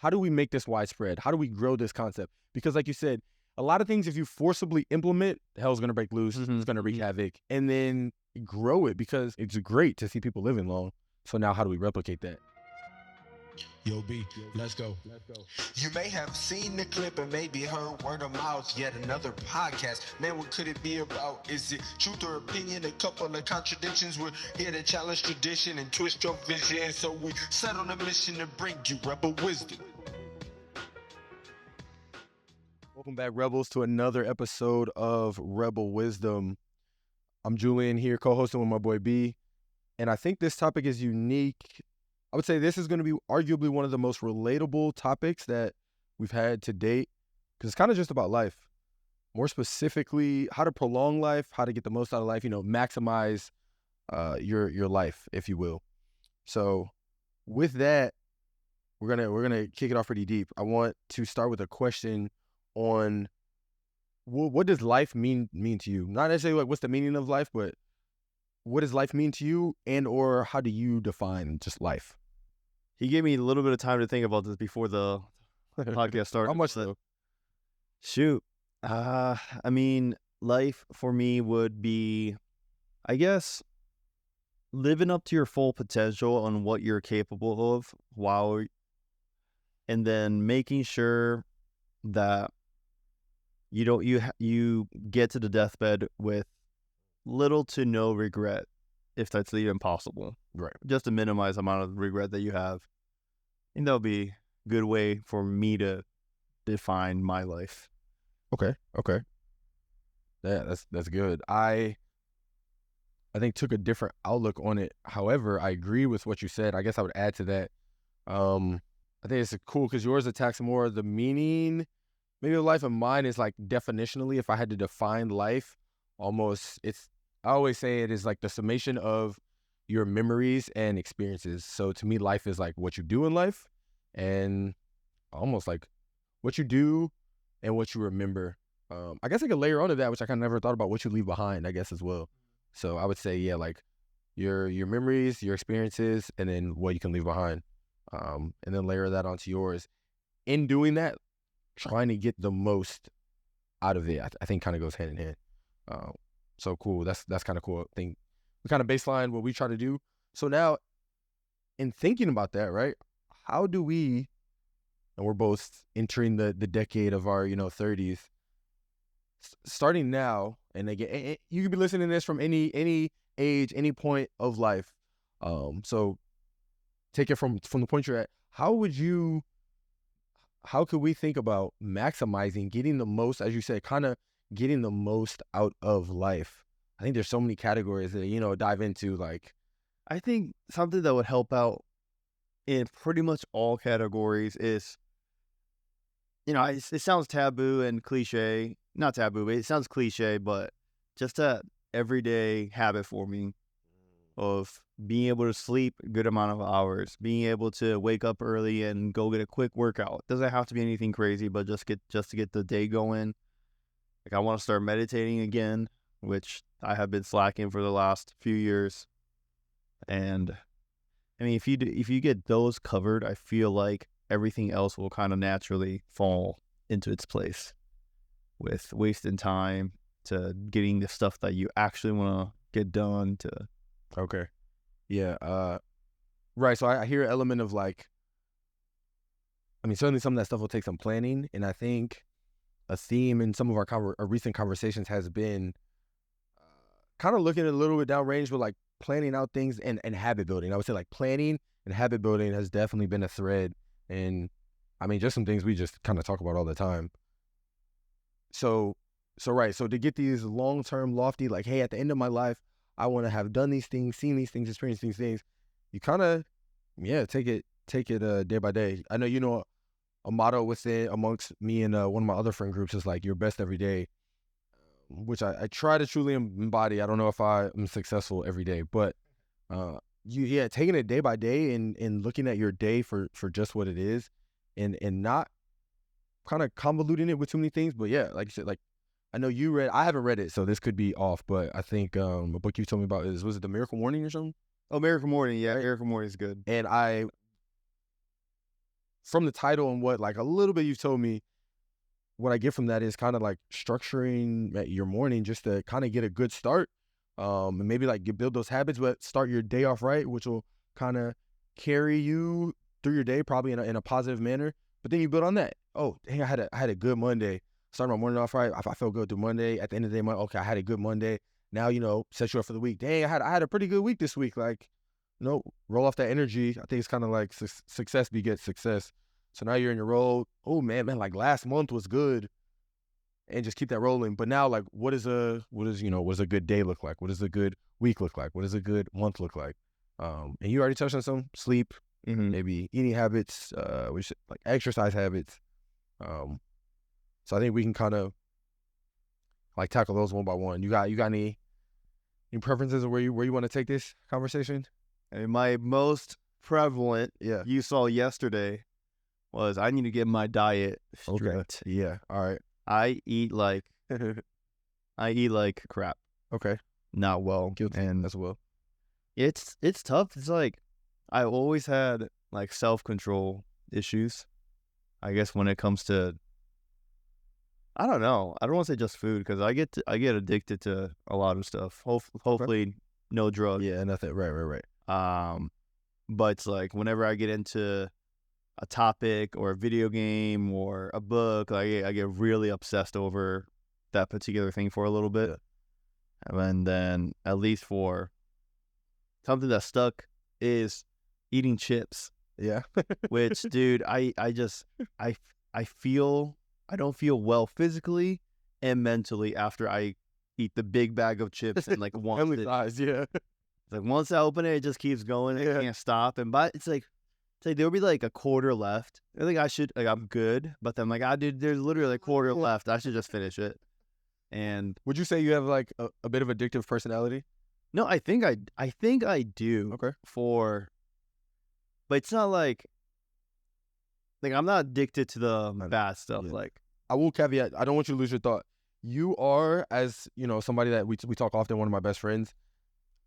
how do we make this widespread? How do we grow this concept? Because like you said, a lot of things, if you forcibly implement, hell's going to break loose. It's going to wreak havoc. And then grow it, because it's great to see people living long. So now how do we replicate that? Yo, B, let's go. You may have seen the clip and maybe heard word of mouth, yet another podcast. Man, what could it be about? Is it truth or opinion? A couple of contradictions. We're here to challenge tradition and twist your vision. So we set on a mission to bring you rebel wisdom. Welcome back, Rebels, to another episode of Rebel Wisdom. I'm Julian here, co-hosting with my boy B. And I think this topic is unique. I would say this is going to be arguably one of the most relatable topics that we've had to date, because it's kind of just about life. More specifically, how to prolong life, how to get the most out of life, maximize your life, if you will. So with that, we're gonna kick it off pretty deep. I want to start with a question on what does life mean to you? Not necessarily like what's the meaning of life, but what does life mean to you, and or how do you define just life? He gave me a little bit of time to think about this before the podcast started. How much though? Shoot. I mean, life for me would be, I guess, living up to your full potential on what you're capable of, and then making sure that you get to the deathbed with little to no regret, if that's even possible. Right. Just to minimize the amount of regret that you have. And that'll be a good way for me to define my life. Okay. Yeah, that's good. I think took a different outlook on it. However, I agree with what you said. I guess I would add to that. I think it's cool because yours attacks more the meaning. Maybe the life of mine is like definitionally, if I had to define life, almost I always say it is like the summation of your memories and experiences. So to me, life is like what you do in life, and almost like what you do and what you remember. I guess I could layer onto that, which I kind of never thought about, what you leave behind, I guess, as well. So I would say, yeah, like your memories, your experiences, and then what you can leave behind. And then layer that onto yours. In doing that, trying to get the most out of it, I think kind of goes hand in hand. So cool. That's kind of cool. I think we kind of baseline what we try to do. So now, in thinking about that, right? How do we, and we're both entering the decade of our 30s, starting now, and again, you could be listening to this from any age, any point of life. So take it from the point you're at. How could we think about maximizing, getting the most, as you said, kind of getting the most out of life? I think there's so many categories that, dive into. Like, I think something that would help out in pretty much all categories is, it sounds taboo and cliche. Not taboo, but it sounds cliche, but just a everyday habit for me of being able to sleep a good amount of hours, being able to wake up early and go get a quick workout. Doesn't have to be anything crazy, but just to get the day going. Like, I want to start meditating again, which I have been slacking for the last few years. And I mean, if you get those covered, I feel like everything else will kind of naturally fall into its place, with wasting time to getting the stuff that you actually want to get done to. Okay. Yeah. Right. So I hear an element of like, I mean, certainly some of that stuff will take some planning. And I think a theme in some of our recent conversations has been kind of looking a little bit downrange with like planning out things and habit building. I would say like planning and habit building has definitely been a thread. And I mean, just some things we just kind of talk about all the time. So right. So to get these long-term lofty, like, hey, at the end of my life, I want to have done these things, seen these things, experienced these things. You kind of, take it day by day. I know, a motto amongst me and one of my other friend groups is like your best every day, which I try to truly embody. I don't know if I am successful every day, but taking it day by day and looking at your day for just what it is, and not kind of convoluting it with too many things. But yeah, like you said, like, I know I haven't read it, so this could be off, but I think a book you told me about was it The Miracle Morning or something? Oh, Miracle Morning. Yeah, Miracle Morning is good. And I from the title and what like a little bit you've told me, what I get from that is kind of like structuring your morning just to kind of get a good start. And maybe like you build those habits, but start your day off right, which will kind of carry you through your day probably in a positive manner. But then you build on that. Oh, dang, I had a good Monday. Started my morning off right. I felt good through Monday. At the end of the day, okay, I had a good Monday. Now, set you up for the week. Dang, I had a pretty good week this week. Like, roll off that energy. I think it's kind of like success begets success. So now you're in your role. Oh man, like last month was good, and just keep that rolling. But now, like, what does a good day look like? What does a good week look like? What does a good month look like? And you already touched on some sleep, maybe eating habits, like exercise habits. So I think we can kind of like tackle those one by one. You got any preferences of where you want to take this conversation? I mean, my most prevalent, you saw yesterday, was I need to get my diet straight. Okay. Yeah. All right. I eat like crap. Okay. Not well. Guilty and as well. It's tough. It's like I always had like self-control issues. I guess when it comes to, I don't know. I don't want to say just food because I get addicted to a lot of stuff. Hopefully no drugs. Yeah, nothing. Right. But it's like whenever I get into a topic or a video game or a book, I get really obsessed over that particular thing for a little bit. Yeah. And then at least for something that stuck is eating chips. Yeah. Which, dude, I feel I don't feel well physically and mentally after I eat the big bag of chips and like once like once I open it, it just keeps going. I can't stop. And but it's like there'll be like a quarter left. I think I'm good. But then I'm like, dude, there's literally a quarter left. I should just finish it. And would you say you have like a bit of addictive personality? No, I think I do. Okay. But it's not like I'm not addicted to the bad stuff. Yeah. Like, I will caveat, I don't want you to lose your thought. You are, as somebody that we talk often, one of my best friends.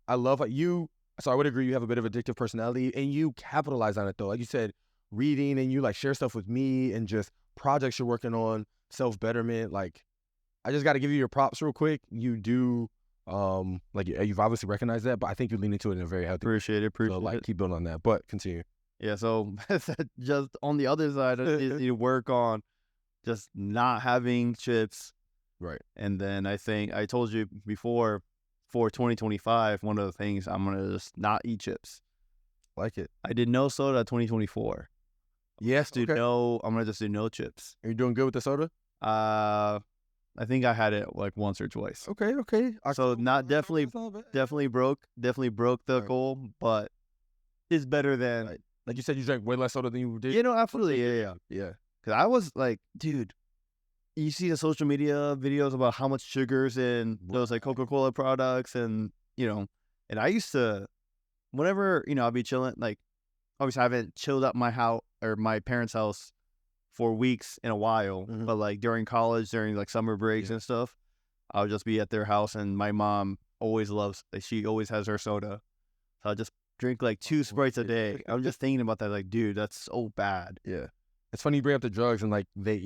I love you. So I would agree you have a bit of addictive personality, and you capitalize on it though. Like you said, reading, and you like share stuff with me and just projects you're working on, self-betterment. Like, I just got to give you your props real quick. You do, like you've obviously recognized that, but I think you lean into it in a very healthy way. Appreciate so, like, keep building on that, but continue. Yeah, so just on the other side, you work on just not having chips. Right. And then I think I told you before, for 2025, one of the things I'm going to just not eat chips. Like it. I did no soda 2024. Yes, dude. Okay. No, I'm going to just do no chips. Are you doing good with the soda? I think I had it like once or twice. Okay. So definitely broke the goal, but it's better than... Right. Like you said, you drank way less soda than you did? Absolutely. Yeah. Because I was like, dude, you see the social media videos about how much sugar's in those like Coca-Cola products and and I used to, whenever, I'll be chilling, like, obviously I haven't chilled at my house or my parents' house for weeks in a while, but like during college, during like summer breaks and stuff, I'll just be at their house and my mom she always has her soda. So I'll just drink like 2 Sprites a day. I'm just thinking about that, like, dude, that's so bad. Yeah. It's funny you bring up the drugs and like they,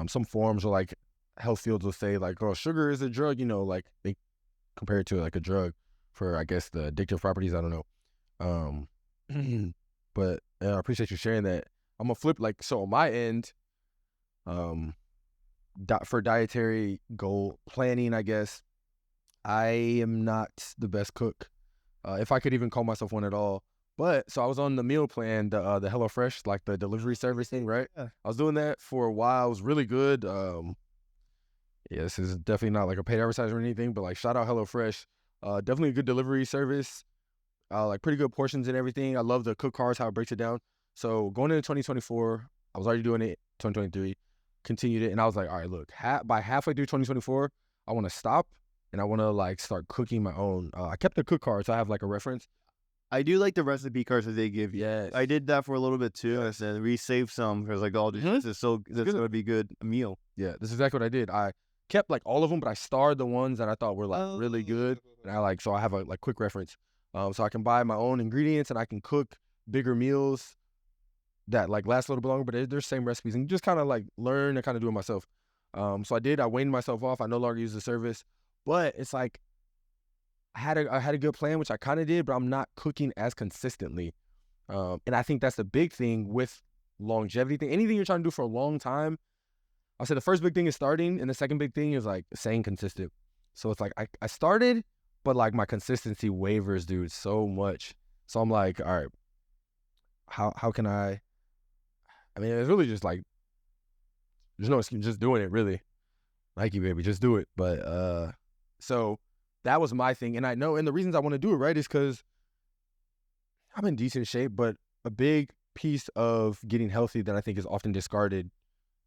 some forums or like health fields will say like, oh, sugar is a drug, like they compare it to like a drug for, I guess, the addictive properties. I don't know. But I appreciate you sharing that. I'm gonna flip, like, so on my end, for dietary goal planning, I guess, I am not the best cook. If I could even call myself one at all. But so I was on the meal plan, the HelloFresh, like the delivery service thing, right? Yeah. I was doing that for a while. It was really good. This is definitely not like a paid advertisement or anything, but like shout out HelloFresh. Definitely a good delivery service. Like pretty good portions and everything. I love the cook cards, how it breaks it down. So going into 2024, I was already doing it. 2023, continued it, and I was like, all right, look, by halfway through 2024, I want to stop. And I want to like start cooking my own. I kept the cook cards, so I have like a reference. I do like the recipe cards that they give you. Yes. I did that for a little bit too. I said we saved some because like, oh, this is gonna be good meal. Yeah, this is exactly what I did. I kept like all of them, but I starred the ones that I thought were like really good. And so I have a like quick reference. So I can buy my own ingredients and I can cook bigger meals that like last a little bit longer, but there's same recipes, and just kind of like learn and kind of do it myself. So I weaned myself off. I no longer use the service, but it's like I had a good plan, which I kind of did, but I'm not cooking as consistently. And I think that's the big thing with longevity thing. Anything you're trying to do for a long time, I'll say the first big thing is starting, and the second big thing is like staying consistent. So it's like I started, but like my consistency wavers, dude, so much. So I'm like, all right, how can I mean, it's really just like there's no excuse, just doing it really. Nike baby, just do it. But so that was my thing. And I know, and the reasons I want to do it, right, is because I'm in decent shape, but a big piece of getting healthy that I think is often discarded,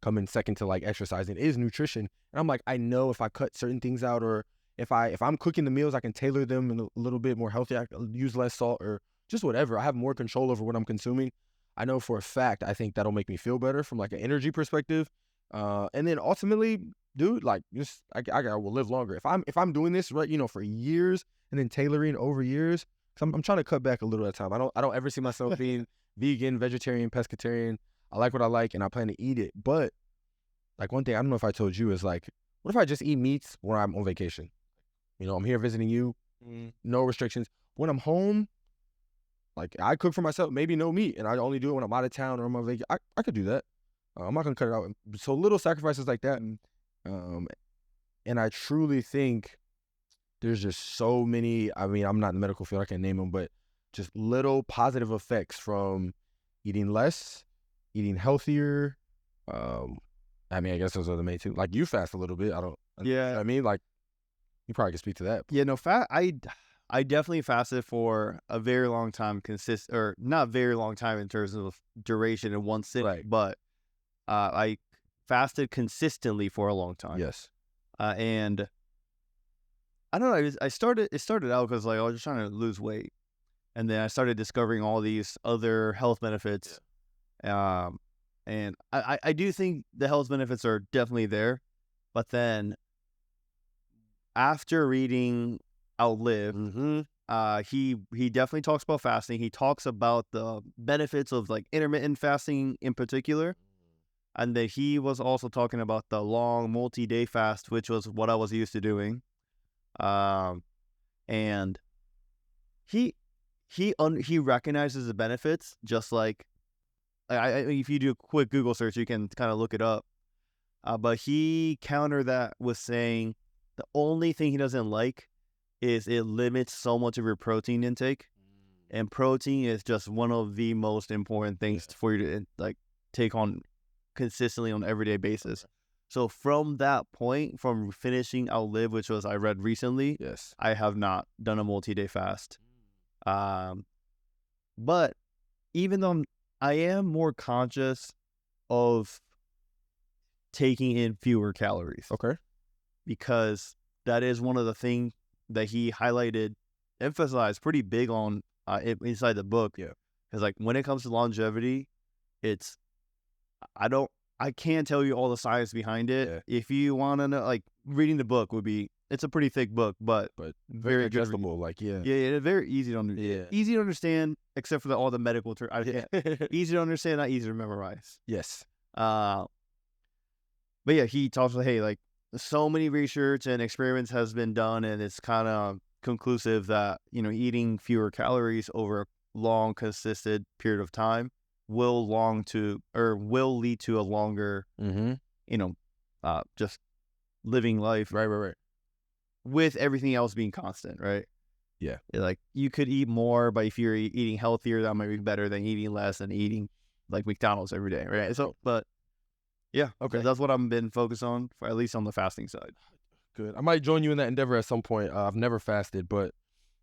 coming second to like exercising, is nutrition. And I'm like, I know if I cut certain things out, or if I'm cooking the meals, I can tailor them in a little bit more healthy. I can use less salt or just whatever. I have more control over what I'm consuming. I know for a fact, I think that'll make me feel better from like an energy perspective. And then ultimately, dude, like just I will live longer if I'm doing this right, for years, and then tailoring over years. Cause I'm trying to cut back a little at a time. I don't ever see myself being vegan, vegetarian, pescatarian. I like what I like, and I plan to eat it. But like one thing, I don't know if I told you, is like, what if I just eat meats when I'm on vacation? I'm here visiting you, no restrictions. When I'm home, like I cook for myself, maybe no meat, and I only do it when I'm out of town or I'm on vacation. I could do that. I'm not gonna cut it out. So little sacrifices like that, and I truly think there's just so many. I mean, I'm not in the medical field, I can't name them, but just little positive effects from eating less, eating healthier. I mean, I guess those are the main two. Like you fast a little bit. I don't. Yeah. You know what I mean, like you probably can speak to that. Yeah, no, I definitely fasted for a very long time, or not very long time in terms of duration in one sitting, Right. but I fasted consistently for a long time. Yes. And I don't know, it started out because like I was just trying to lose weight, and then I started discovering all these other health benefits. And I do think the health benefits are definitely there, but then after reading Outlive, he definitely talks about fasting. He talks about the benefits of like intermittent fasting in particular, and then he was also talking about the long multi-day fast, which was what I was used to doing. And he recognizes the benefits, just like if you do a quick Google search, you can kind of look it up. But he countered that with saying the only thing he doesn't like is it limits so much of your protein intake, and protein is just one of the most important things for you to like take on consistently on an everyday basis. So from that point, from finishing Outlive, which was I read recently, Yes. I have not done a multi-day fast. But even though I am more conscious of taking in fewer calories. Okay. Because that is one of the things that he emphasized pretty big on inside the book. Yeah. Because like when it comes to longevity, I can't tell you all the science behind it. Yeah. If you want to know, like reading the book it's a pretty thick book, but very good. Digestible, like Yeah, very easy to understand. Yeah. Easy to understand, except for all the medical terms. Easy to understand, not easy to memorize. Yes. But yeah, he talks about, hey, like so many research and experiments has been done, and it's kind of conclusive that eating fewer calories over a long, consistent period of time will lead to a longer, just living life. Right. With everything else being constant, right? Yeah. Like you could eat more, but if you're eating healthier, that might be better than eating less and eating like McDonald's every day, right? So, but yeah, Okay. that's what I've been focused on, for at least on the fasting side. Good. I might join you in that endeavor at some point. I've never fasted, but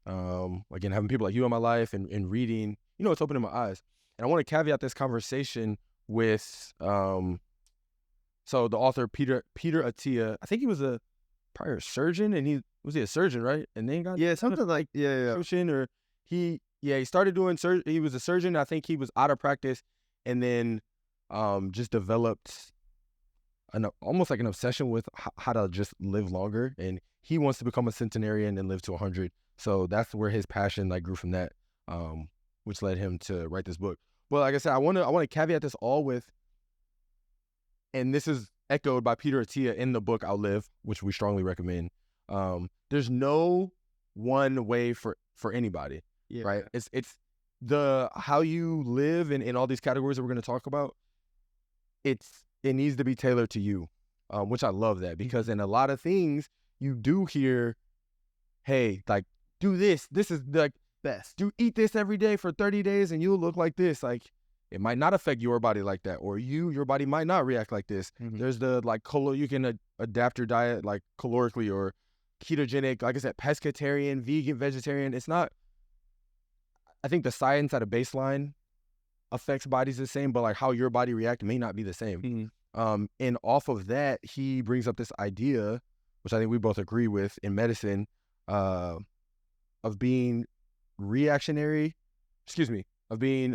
again, having people like you in my life and reading, it's opening my eyes. And I want to caveat this conversation with so the author Peter Attia. I think he was a prior surgeon, and he a surgeon, right? And then got something like surgeon, or he started doing surgery. He was a surgeon. I think he was out of practice, and then just developed almost like an obsession with how to just live longer, and he wants to become a centenarian and live to 100. So that's where his passion like grew from that, which led him to write this book. But like I said, I want to caveat this all with, and this is echoed by Peter Attia in the book Outlive, which we strongly recommend. There's no one way for anybody, right? It's the how you live in all these categories that we're going to talk about. It needs to be tailored to you, which I love that, because in a lot of things you do hear, hey, like, do this. This is like best. Do eat this every day for 30 days and you'll look like this. Like, it might not affect your body like that, or your body might not react like this. There's the like you can adapt your diet like calorically or ketogenic, like I said, pescatarian, vegan, vegetarian. It's not, I think the science at a baseline affects bodies the same, but like how your body reacts may not be the same. And off of that, he brings up this idea, which I think we both agree with in medicine, of being reactionary, of being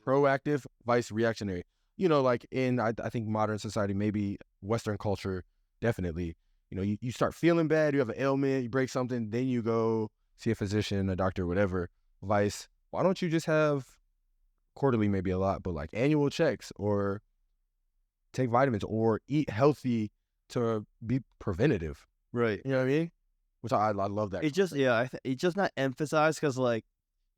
proactive vice reactionary. You know, like in, I think modern society, maybe Western culture, definitely, you know, you start feeling bad, you have an ailment, you break something, then you go see a physician, a doctor, whatever. Vice, why don't you just have quarterly, maybe a lot, but like annual checks, or take vitamins, or eat healthy to be preventative. Right. You know what I mean? Which I love that. It's just, it's just not emphasized, because like,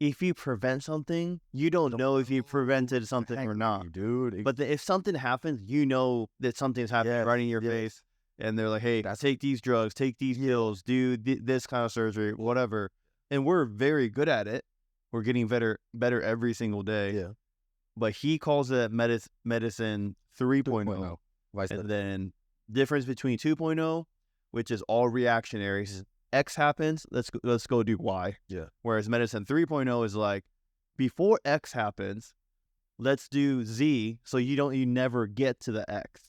if you prevent something, you don't know if you prevented something or not, dude. But if something happens, you know that something's happening right in your face, and they're like, hey, take these drugs, take these pills, do this kind of surgery, whatever. And we're very good at it. We're getting better every single day. Yeah. But he calls it medicine 3.0. And then difference between 2.0, which is all reactionary. X happens, let's go do Y. Yeah. Whereas medicine 3.0 is like, before X happens, let's do Z, so you never get to the X.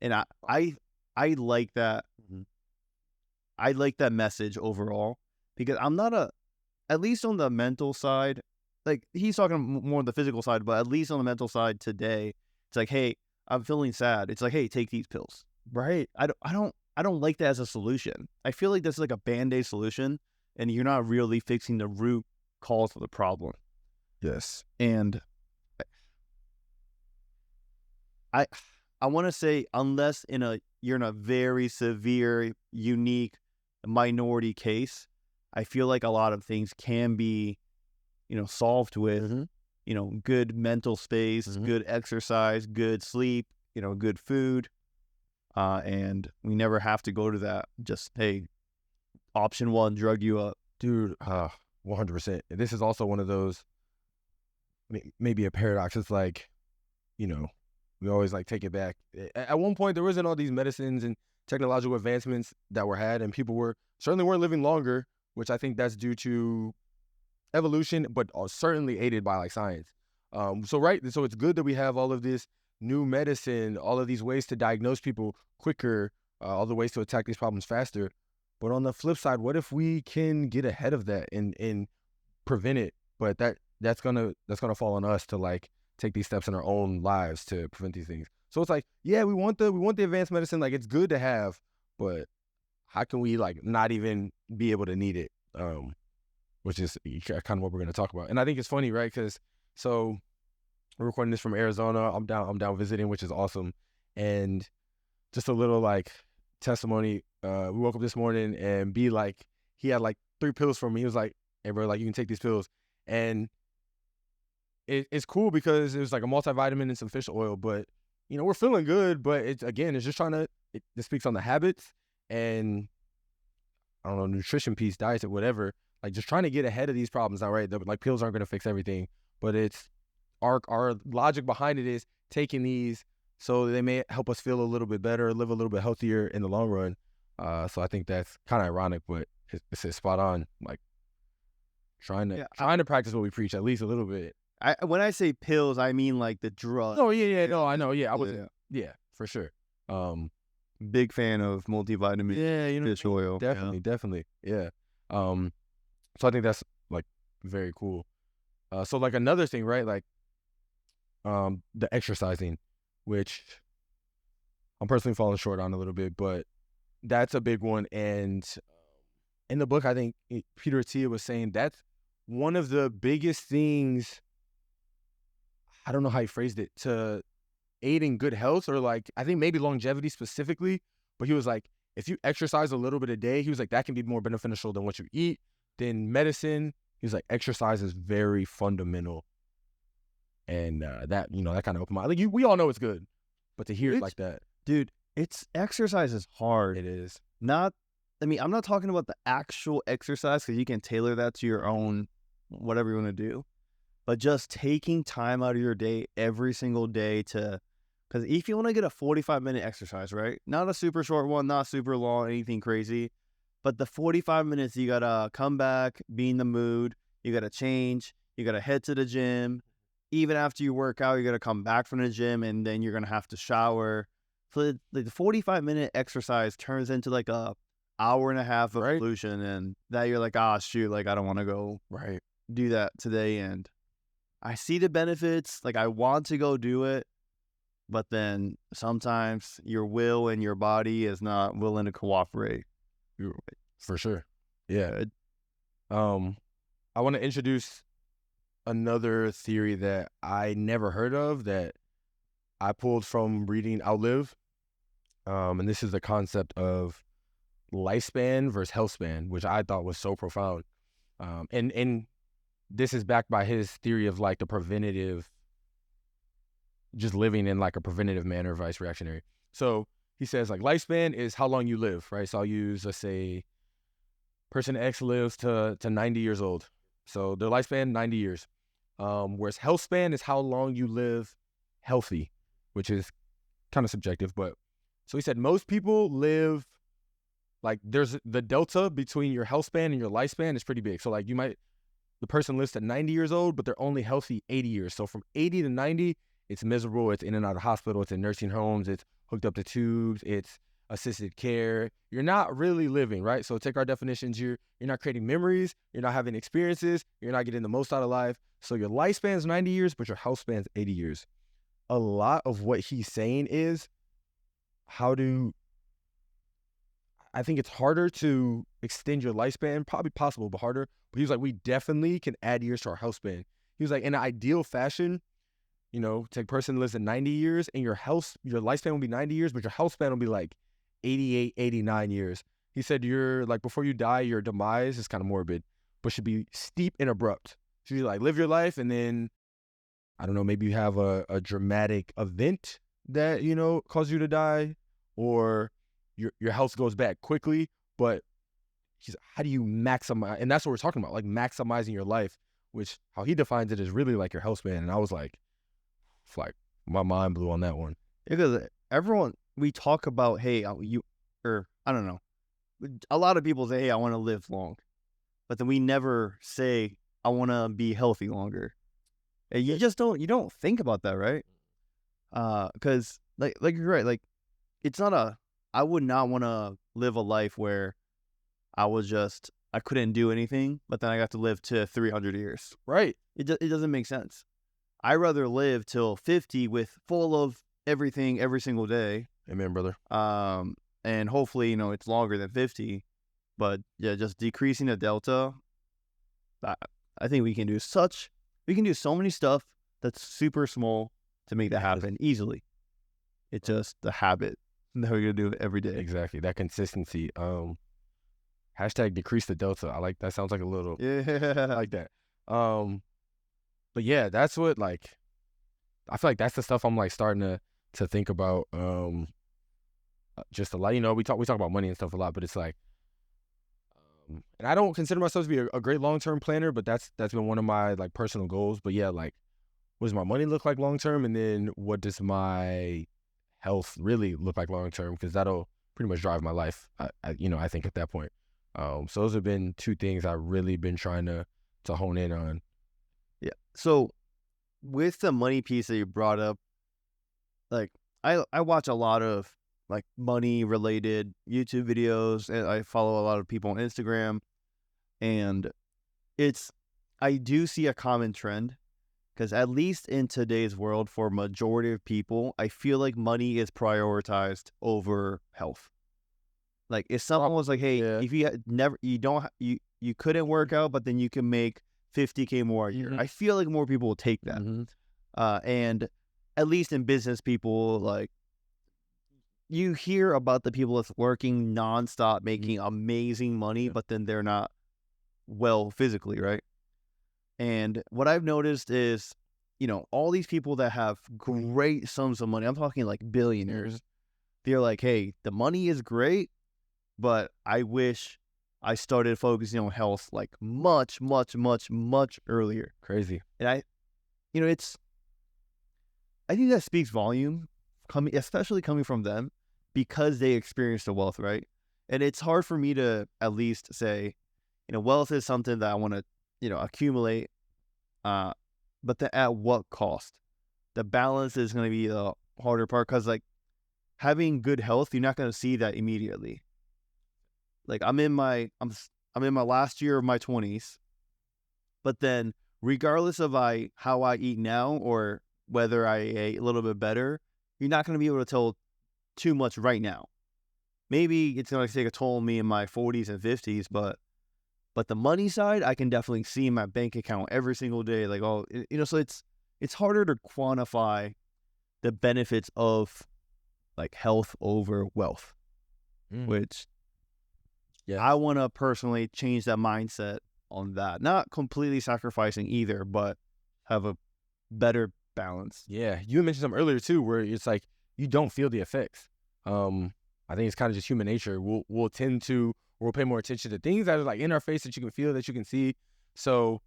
And I like that. I like that message overall, because I'm not at least on the mental side, like he's talking more on the physical side, but at least on the mental side today, it's like, hey, I'm feeling sad. It's like, hey, take these pills. Right. I don't like that as a solution. I feel like that's like a Band-Aid solution, and you're not really fixing the root cause of the problem. Yes. And I want to say, unless you're in a very severe, unique minority case, I feel like a lot of things can be, solved with, good mental space, good exercise, good sleep, good food. And we never have to go to that. Just, hey, option one, drug you up. Dude, 100%. This is also one of those, maybe a paradox. It's like, we always like take it back. At one point, there wasn't all these medicines and technological advancements that were had, and people certainly weren't living longer, which I think that's due to evolution, but certainly aided by like science. So it's good that we have all of this new medicine, all of these ways to diagnose people quicker, all the ways to attack these problems faster. But on the flip side, what if we can get ahead of that and prevent it? But that's gonna fall on us to like take these steps in our own lives to prevent these things. So it's like, yeah, we want the advanced medicine, like it's good to have, but how can we like not even be able to need it? Which is kind of what we're gonna talk about. And I think it's funny, right? Because we're recording this from Arizona. I'm down visiting, which is awesome. And just a little like testimony. We woke up this morning and he had like 3 pills for me. He was like, hey bro, like you can take these pills. And it's cool because it was like a multivitamin and some fish oil, but we're feeling good. But it's just it speaks on the habits and I don't know, nutrition piece, diets or whatever, like just trying to get ahead of these problems. Now, right? Like pills aren't going to fix everything, but it's our logic behind it is taking these so they may help us feel a little bit better, live a little bit healthier in the long run. So I think that's kind of ironic, but it's spot on. Like trying to practice what we preach at least a little bit. When I say pills, I mean like the drug. Oh yeah, no, I know, yeah, I was, yeah, for sure. Big fan of multivitamin, fish oil, definitely, yeah. So I think that's like very cool. So like another thing, right? Like, the exercising, which I'm personally falling short on a little bit, but that's a big one. And in the book, I think Peter Attia was saying that's one of the biggest things I don't know how he phrased it, to aid in good health, or like, I think maybe longevity specifically, but he was like, if you exercise a little bit a day, he was like, that can be more beneficial than what you eat, than medicine. He was like, exercise is very fundamental. And that, that kind of opened my, like, we all know it's good, but to hear it like that. Dude, exercise is hard. It is. I'm not talking about the actual exercise, because you can tailor that to your own, whatever you want to do. But just taking time out of your day every single day because if you want to get a 45-minute exercise, right? Not a super short one, not super long, anything crazy. But the 45 minutes, you got to come back, be in the mood. You got to change. You got to head to the gym. Even after you work out, you're going to come back from the gym, and then you're going to have to shower. So the 45-minute exercise turns into like a hour and a half of pollution, and that you're like, shoot, like I don't want to go do that today. And I see the benefits, like I want to go do it, but then sometimes your will and your body is not willing to cooperate. For sure. Yeah. I want to introduce another theory that I never heard of, that I pulled from reading Outlive. And this is the concept of lifespan versus healthspan, which I thought was so profound. And this is backed by his theory of like the preventative, just living in like a preventative manner, vice reactionary. So he says like lifespan is how long you live, right? So I'll use, let's say, person X lives to 90 years old. So their lifespan, 90 years. Whereas health span is how long you live healthy, which is kind of subjective. But so he said most people live, like there's the delta between your health span and your lifespan is pretty big. So like the person lives to 90 years old, but they're only healthy 80 years. So from 80 to 90, it's miserable. It's in and out of hospital. It's in nursing homes. It's hooked up to tubes. It's assisted care. You're not really living, right? So take our definitions. You're not creating memories. You're not having experiences. You're not getting the most out of life. So your lifespan is 90 years, but your health span is 80 years. A lot of what he's saying is I think it's harder to extend your lifespan, probably possible, but harder. But he was like, we definitely can add years to our health span. He was like, in an ideal fashion, take a person who lives in 90 years and your lifespan will be 90 years, but your health span will be like 88, 89 years. He said you're like, before you die, your demise is kind of morbid, but should be steep and abrupt. So you like live your life, and then, I don't know, maybe you have a dramatic event that, causes you to die, or your health goes back quickly. But how do you maximize? And that's what we're talking about, like maximizing your life, which how he defines it is really like your health span. And I was like my mind blew on that one. Because we talk about, hey, I don't know. A lot of people say, hey, I want to live long. But then we never say, I want to be healthy longer. And you don't think about that, right? Because like you're right. Like I would not want to live a life where I couldn't do anything, but then I got to live to 300 years. Right. It doesn't make sense. I'd rather live till 50 with full of everything every single day. Amen, brother. And hopefully, it's longer than 50. But yeah, just decreasing the delta. I think we can do so many stuff that's super small to make that happen easily. It's just the habit that we're gonna do it every day. Exactly. That consistency. Hashtag decrease the delta. I like that. Sounds like a little. Yeah. I like that. But yeah, that's what, like, I feel like that's the stuff I'm like starting to think about. Just a lot, we talk about money and stuff a lot, but it's like, and I don't consider myself to be a great long-term planner, but that's been one of my like personal goals. But yeah, like, what does my money look like long-term? And then what does my health really look like long-term? Because that'll pretty much drive my life. I think at that point. So those have been two things I've really been trying to hone in on. Yeah. So with the money piece that you brought up, like I watch a lot of like money related YouTube videos, and I follow a lot of people on Instagram, and I do see a common trend, because at least in today's world, for majority of people, I feel like money is prioritized over health. Like if someone was like, hey, if you couldn't work out, but then you can make $50K more a year. I feel like more people will take that. And at least in business, people like you hear about the people that's working nonstop, making amazing money, but then they're not well physically, right? And what I've noticed is, all these people that have great sums of money, I'm talking like billionaires, they're like, hey, the money is great, but I wish I started focusing on health like much, much, much, much earlier. Crazy. And I think that speaks volume, especially coming from them, because they experienced the wealth, right? And it's hard for me to at least say, wealth is something that I want to, accumulate, but at what cost? The balance is going to be the harder part, because like having good health, you're not going to see that immediately. Like I'm in my last year of my 20s, but then regardless of how I eat now or whether I ate a little bit better, you're not going to be able to tell too much right now. Maybe it's going to take a toll on me in my 40s and 50s, but the money side, I can definitely see in my bank account every single day. Like, so it's harder to quantify the benefits of like health over wealth, which I want to personally change that mindset on that. Not completely sacrificing either, but have a better balance. Yeah, you mentioned something earlier too, where it's like you don't feel the effects. I think it's kind of just human nature. We'll pay more attention to things that are like in our face that you can feel, that you can see. So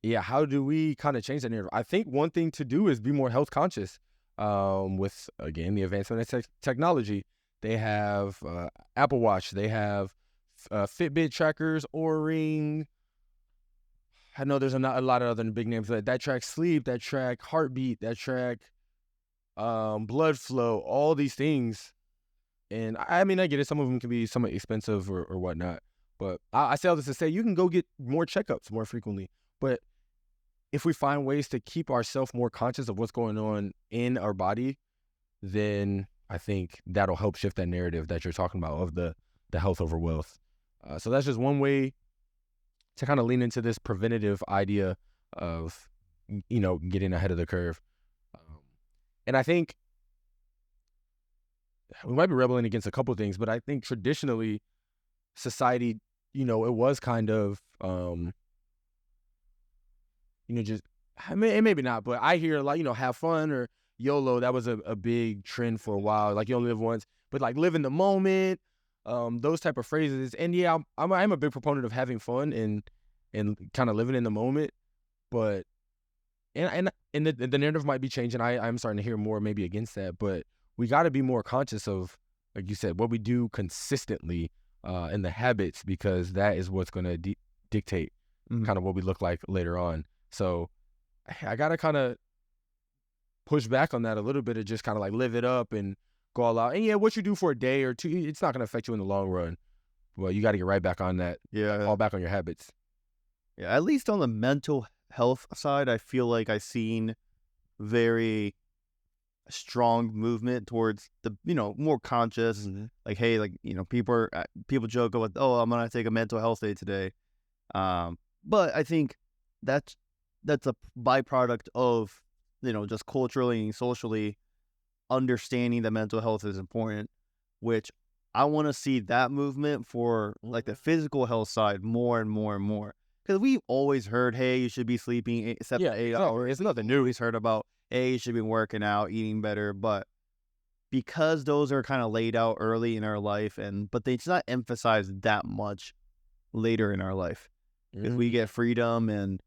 yeah, how do we kind of change that narrative? I think one thing to do is be more health conscious. With again the advancement of technology, they have Apple Watch, they have Fitbit trackers, Oura Ring. I know there's a lot of other big names that track sleep, that track heartbeat, that track blood flow, all these things. And I mean, I get it. Some of them can be somewhat expensive or whatnot. But I say all this to say you can go get more checkups more frequently. But if we find ways to keep ourselves more conscious of what's going on in our body, then I think that'll help shift that narrative that you're talking about of the health over wealth. So that's just one way to kind of lean into this preventative idea of, getting ahead of the curve. And I think we might be rebelling against a couple of things, but I think traditionally society, it was kind of, just, maybe not, but I hear a lot, have fun or YOLO. That was a big trend for a while. Like you only live once, but like live in the moment, those type of phrases. And yeah, I'm a big proponent of having fun and kind of living in the moment, but and the narrative might be changing. I'm starting to hear more maybe against that, but we got to be more conscious of, like you said, what we do consistently and the habits, because that is what's going to dictate kind of what we look like later on. So I got to kind of push back on that a little bit, of just kind of like live it up and go all out. And yeah, what you do for a day or two, it's not going to affect you in the long run. Well, you got to get right back on that. Yeah. Fall back on your habits. Yeah. At least on the mental health side, I feel like I've seen very strong movement towards the, more conscious, like, hey, like, people joke about, oh, I'm going to take a mental health day today. But I think that's a byproduct of, just culturally and socially understanding that mental health is important, which I want to see that movement for like the physical health side more and more and more. Because we've always heard, hey, you should be sleeping 7 to 8 hours. It's nothing new. We've heard about, hey, you should be working out, eating better. But because those are kind of laid out early in our life, but it's not emphasized that much later in our life. If we get freedom and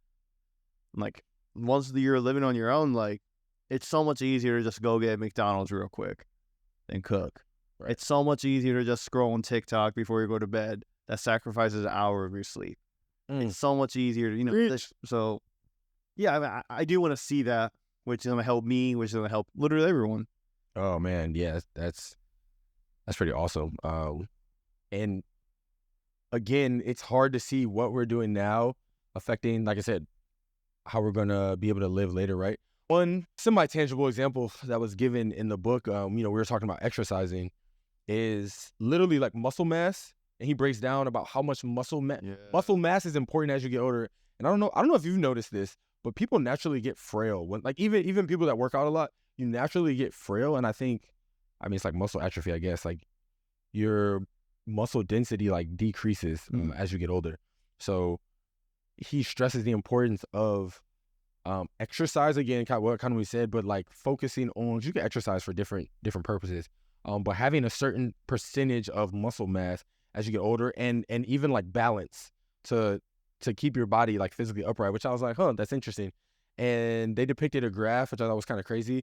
like once you're living on your own, like it's so much easier to just go get McDonald's real quick than cook. Right. It's so much easier to just scroll on TikTok before you go to bed. That sacrifices an hour of your sleep. It's so much easier, so yeah, I mean, I do want to see that, which is going to help me, which is going to help literally everyone. Oh man, yeah, that's pretty awesome. And again, it's hard to see what we're doing now affecting, like I said, how we're gonna be able to live later, right? One semi-tangible example that was given in the book, we were talking about exercising, is literally like muscle mass. And he breaks down about how much muscle mass is important as you get older. And I don't know if you've noticed this, but people naturally get frail when, like, even people that work out a lot, you naturally get frail. And I think, I mean, it's like muscle atrophy, I guess. Like, your muscle density like decreases as you get older. So he stresses the importance of exercise, again, kind of we said, but like focusing on, you can exercise for different purposes, but having a certain percentage of muscle mass as you get older, and even like balance to keep your body like physically upright, which I was like, that's interesting. And they depicted a graph, which I thought was kind of crazy.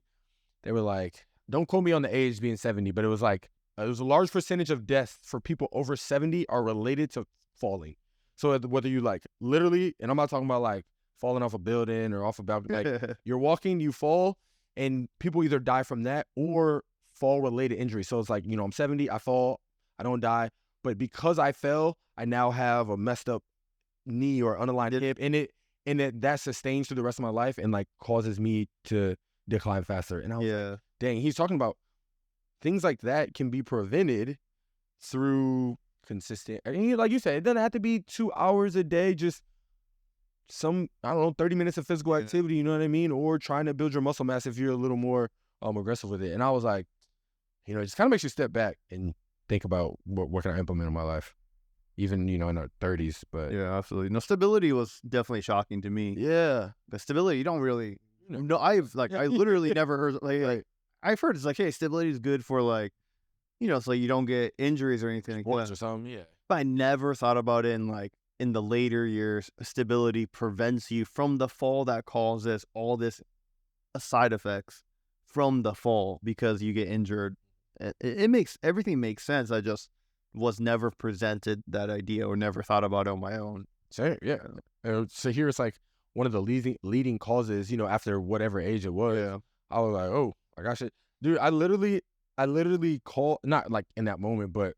They were like, don't quote me on the age being 70, but it was like, it was a large percentage of deaths for people over 70 are related to falling. So whether you like literally, and I'm not talking about like falling off a building or off a balcony, like you're walking, you fall, and people either die from that or fall related injuries. So it's like, I'm 70, I fall, I don't die, but because I fell, I now have a messed up knee or unaligned hip, and that sustains through the rest of my life and like causes me to decline faster. And I was like, dang, he's talking about things like that can be prevented through consistent, like you said, it doesn't have to be 2 hours a day, just some, I don't know, 30 minutes of physical activity, you know what I mean? Or trying to build your muscle mass if you're a little more aggressive with it. And I was like, it just kind of makes you step back and think about what can I implement in my life, even, in our 30s. But yeah, absolutely. No, stability was definitely shocking to me. Yeah. The stability, you don't really, no, I've like, I literally never heard, like, I've heard it's like, hey, stability is good for like, so you don't get injuries or anything like that. Or something, yeah. But I never thought about it in the later years. Stability prevents you from the fall that causes all this side effects from the fall because you get injured. It makes everything makes sense. I just was never presented that idea or never thought about it on my own. So yeah. So here it's like one of the leading causes, after whatever age it was. Yeah. I was like, oh, I got shit. Dude, I literally called, not like in that moment, but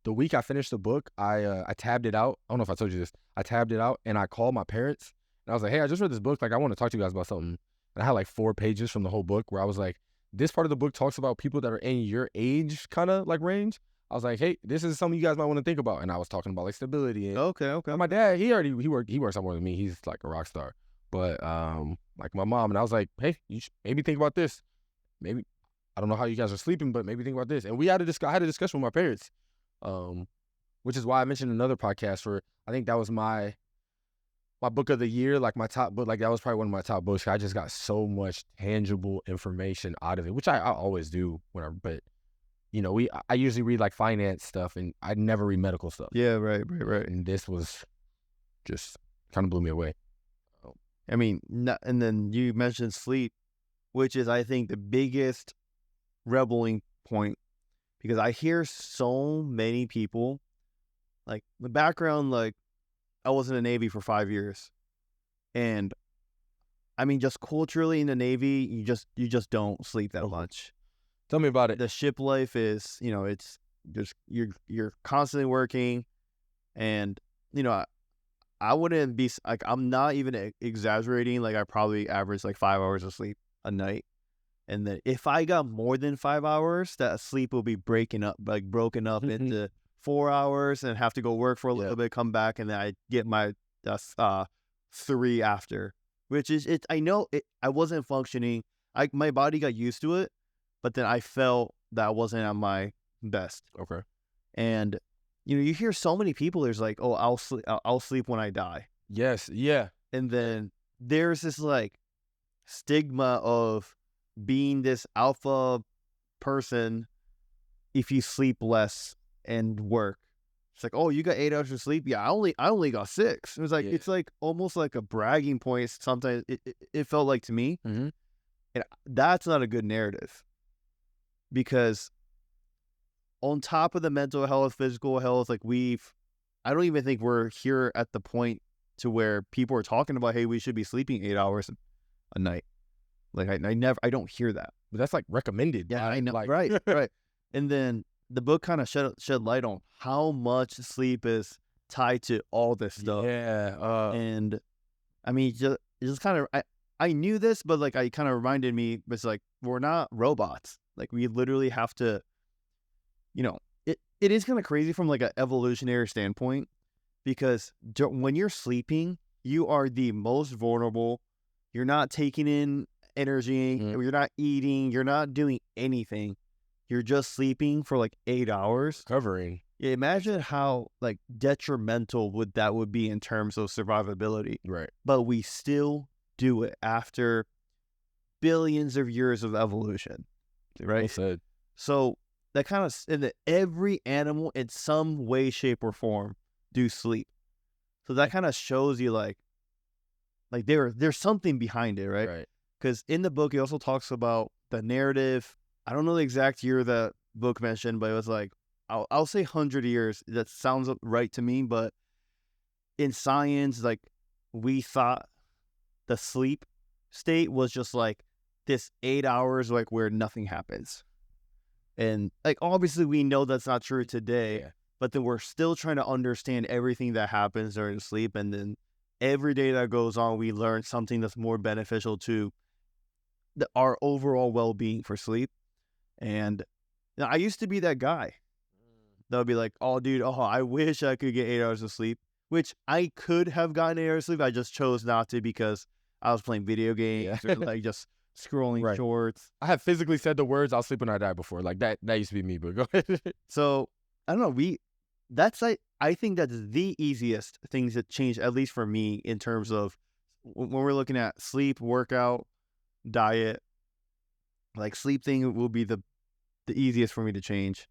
the week I finished the book, I tabbed it out. I don't know if I told you this. I tabbed it out and I called my parents and I was like, hey, I just read this book. Like, I want to talk to you guys about something. And I had like 4 pages from the whole book where I was like, this part of the book talks about people that are in your age kind of like range. I was like, hey, this is something you guys might want to think about. And I was talking about like stability. And Okay. my dad, he works out more than me. He's like a rock star. But like my mom, and I was like, hey, you should maybe think about this. Maybe, I don't know how you guys are sleeping, but maybe think about this. And I had a discussion with my parents, which is why I mentioned another podcast where I think that was my book of the year, like my top book. Like that was probably one of my top books. I just got so much tangible information out of it, which I always do but I usually read like finance stuff and I never read medical stuff. Yeah, right. And this was just kind of blew me away. I mean, and then you mentioned sleep, which is, I think, the biggest rebelling point, because I hear so many people, like the background, like I was in the Navy for 5 years, and I mean, just culturally in the Navy, you just don't sleep that much. Tell me about it. The ship life is, it's just you're constantly working, and I wouldn't be like, I'm not even exaggerating. Like, I probably average like 5 hours of sleep a night. And then if I got more than 5 hours, that sleep will be broken up into 4 hours and have to go work for a little bit, come back. And then I get my 3 after, which is it. I know it. I wasn't functioning. My body got used to it, but then I felt that I wasn't at my best. Okay. And you hear so many people, there's like, oh, I'll sleep when I die. Yes. Yeah. And then there's this like stigma of being this alpha person if you sleep less and work. It's like, oh, you got 8 hours of sleep? Yeah, I only got 6. It was like, it's like almost like a bragging point. Sometimes it felt like to me. Mm-hmm. And that's not a good narrative, because on top of the mental health, physical health, like I don't even think we're here at the point to where people are talking about, hey, we should be sleeping 8 hours a night. Like I don't hear that. But that's like recommended. Yeah, I know. Like... Right. And then the book kind of shed light on how much sleep is tied to all this stuff. Yeah. And I mean, just kind of, I knew this, but like, I kind of reminded me, it's like, we're not robots. Like, we literally have to, it is kind of crazy from like an evolutionary standpoint, because when you're sleeping, you are the most vulnerable. You're not taking in energy. You're not eating. You're not doing anything. You're just sleeping for like 8 hours. Covering. Yeah, imagine how like detrimental would be in terms of survivability. Right. But we still do it after billions of years of evolution. Right. Well said. So that kind of every animal in some way, shape, or form do sleep. So that kind of shows you like there's something behind it, right? Right. Because in the book, he also talks about the narrative. I don't know the exact year that book mentioned, but it was like, I'll say 100 years. That sounds right to me. But in science, like we thought the sleep state was just like this 8 hours, like where nothing happens. And like, obviously we know that's not true today, but then we're still trying to understand everything that happens during sleep. And then every day that goes on, we learn something that's more beneficial to our overall well-being for sleep. And I used to be that guy that would be like, oh, dude, I wish I could get 8 hours of sleep, which I could have gotten 8 hours of sleep. I just chose not to because I was playing video games or like just scrolling shorts. I have physically said the words "I'll sleep when I die" before. Like that used to be me. But go ahead. So I don't know. I think that's the easiest things that change, at least for me, in terms of when we're looking at sleep, workout, diet. Like sleep thing will be the easiest for me to change.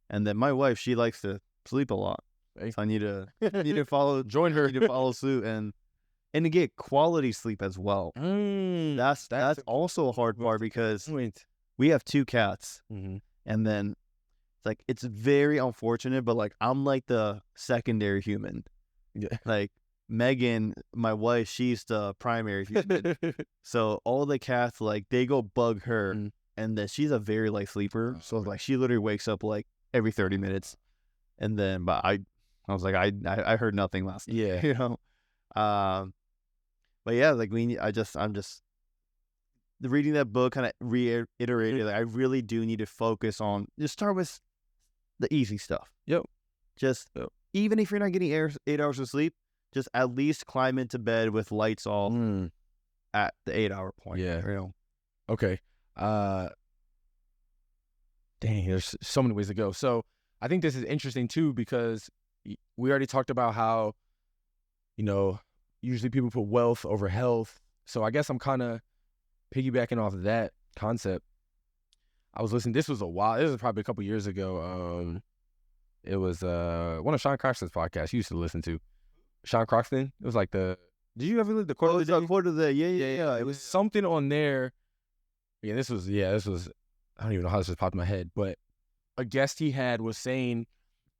And then my wife, she likes to sleep a lot. So I need to follow, join her, need to follow suit and to get quality sleep as well. That's also a hard part because we have 2 cats, and then it's very unfortunate, but like I'm like the secondary human. Yeah. Like Megan, my wife, she's the primary human. So all the cats, like they go bug her, and then she's a very light sleeper. So like she literally wakes up like every 30 minutes, and then but I was like I heard nothing last night. Yeah, you know. But yeah, like I'm just reading that book kind of reiterated. Like I really do need to focus on just start with the easy stuff. Yep. Even if you're not getting 8 hours of sleep, just at least climb into bed with lights off at the 8 hour point. Yeah. You know. Okay. Dang, there's so many ways to go. So I think this is interesting too because we already talked about how, usually people put wealth over health. So I guess I'm kind of piggybacking off of that concept. I was listening. This was probably a couple years ago. It was one of Sean Croxton's podcasts you used to listen to. Sean Croxton. It was like did you ever live the Quote of the Day? Quote of the Day. Yeah. It was something on there. Yeah, this was, I don't even know how this just popped in my head, but a guest he had was saying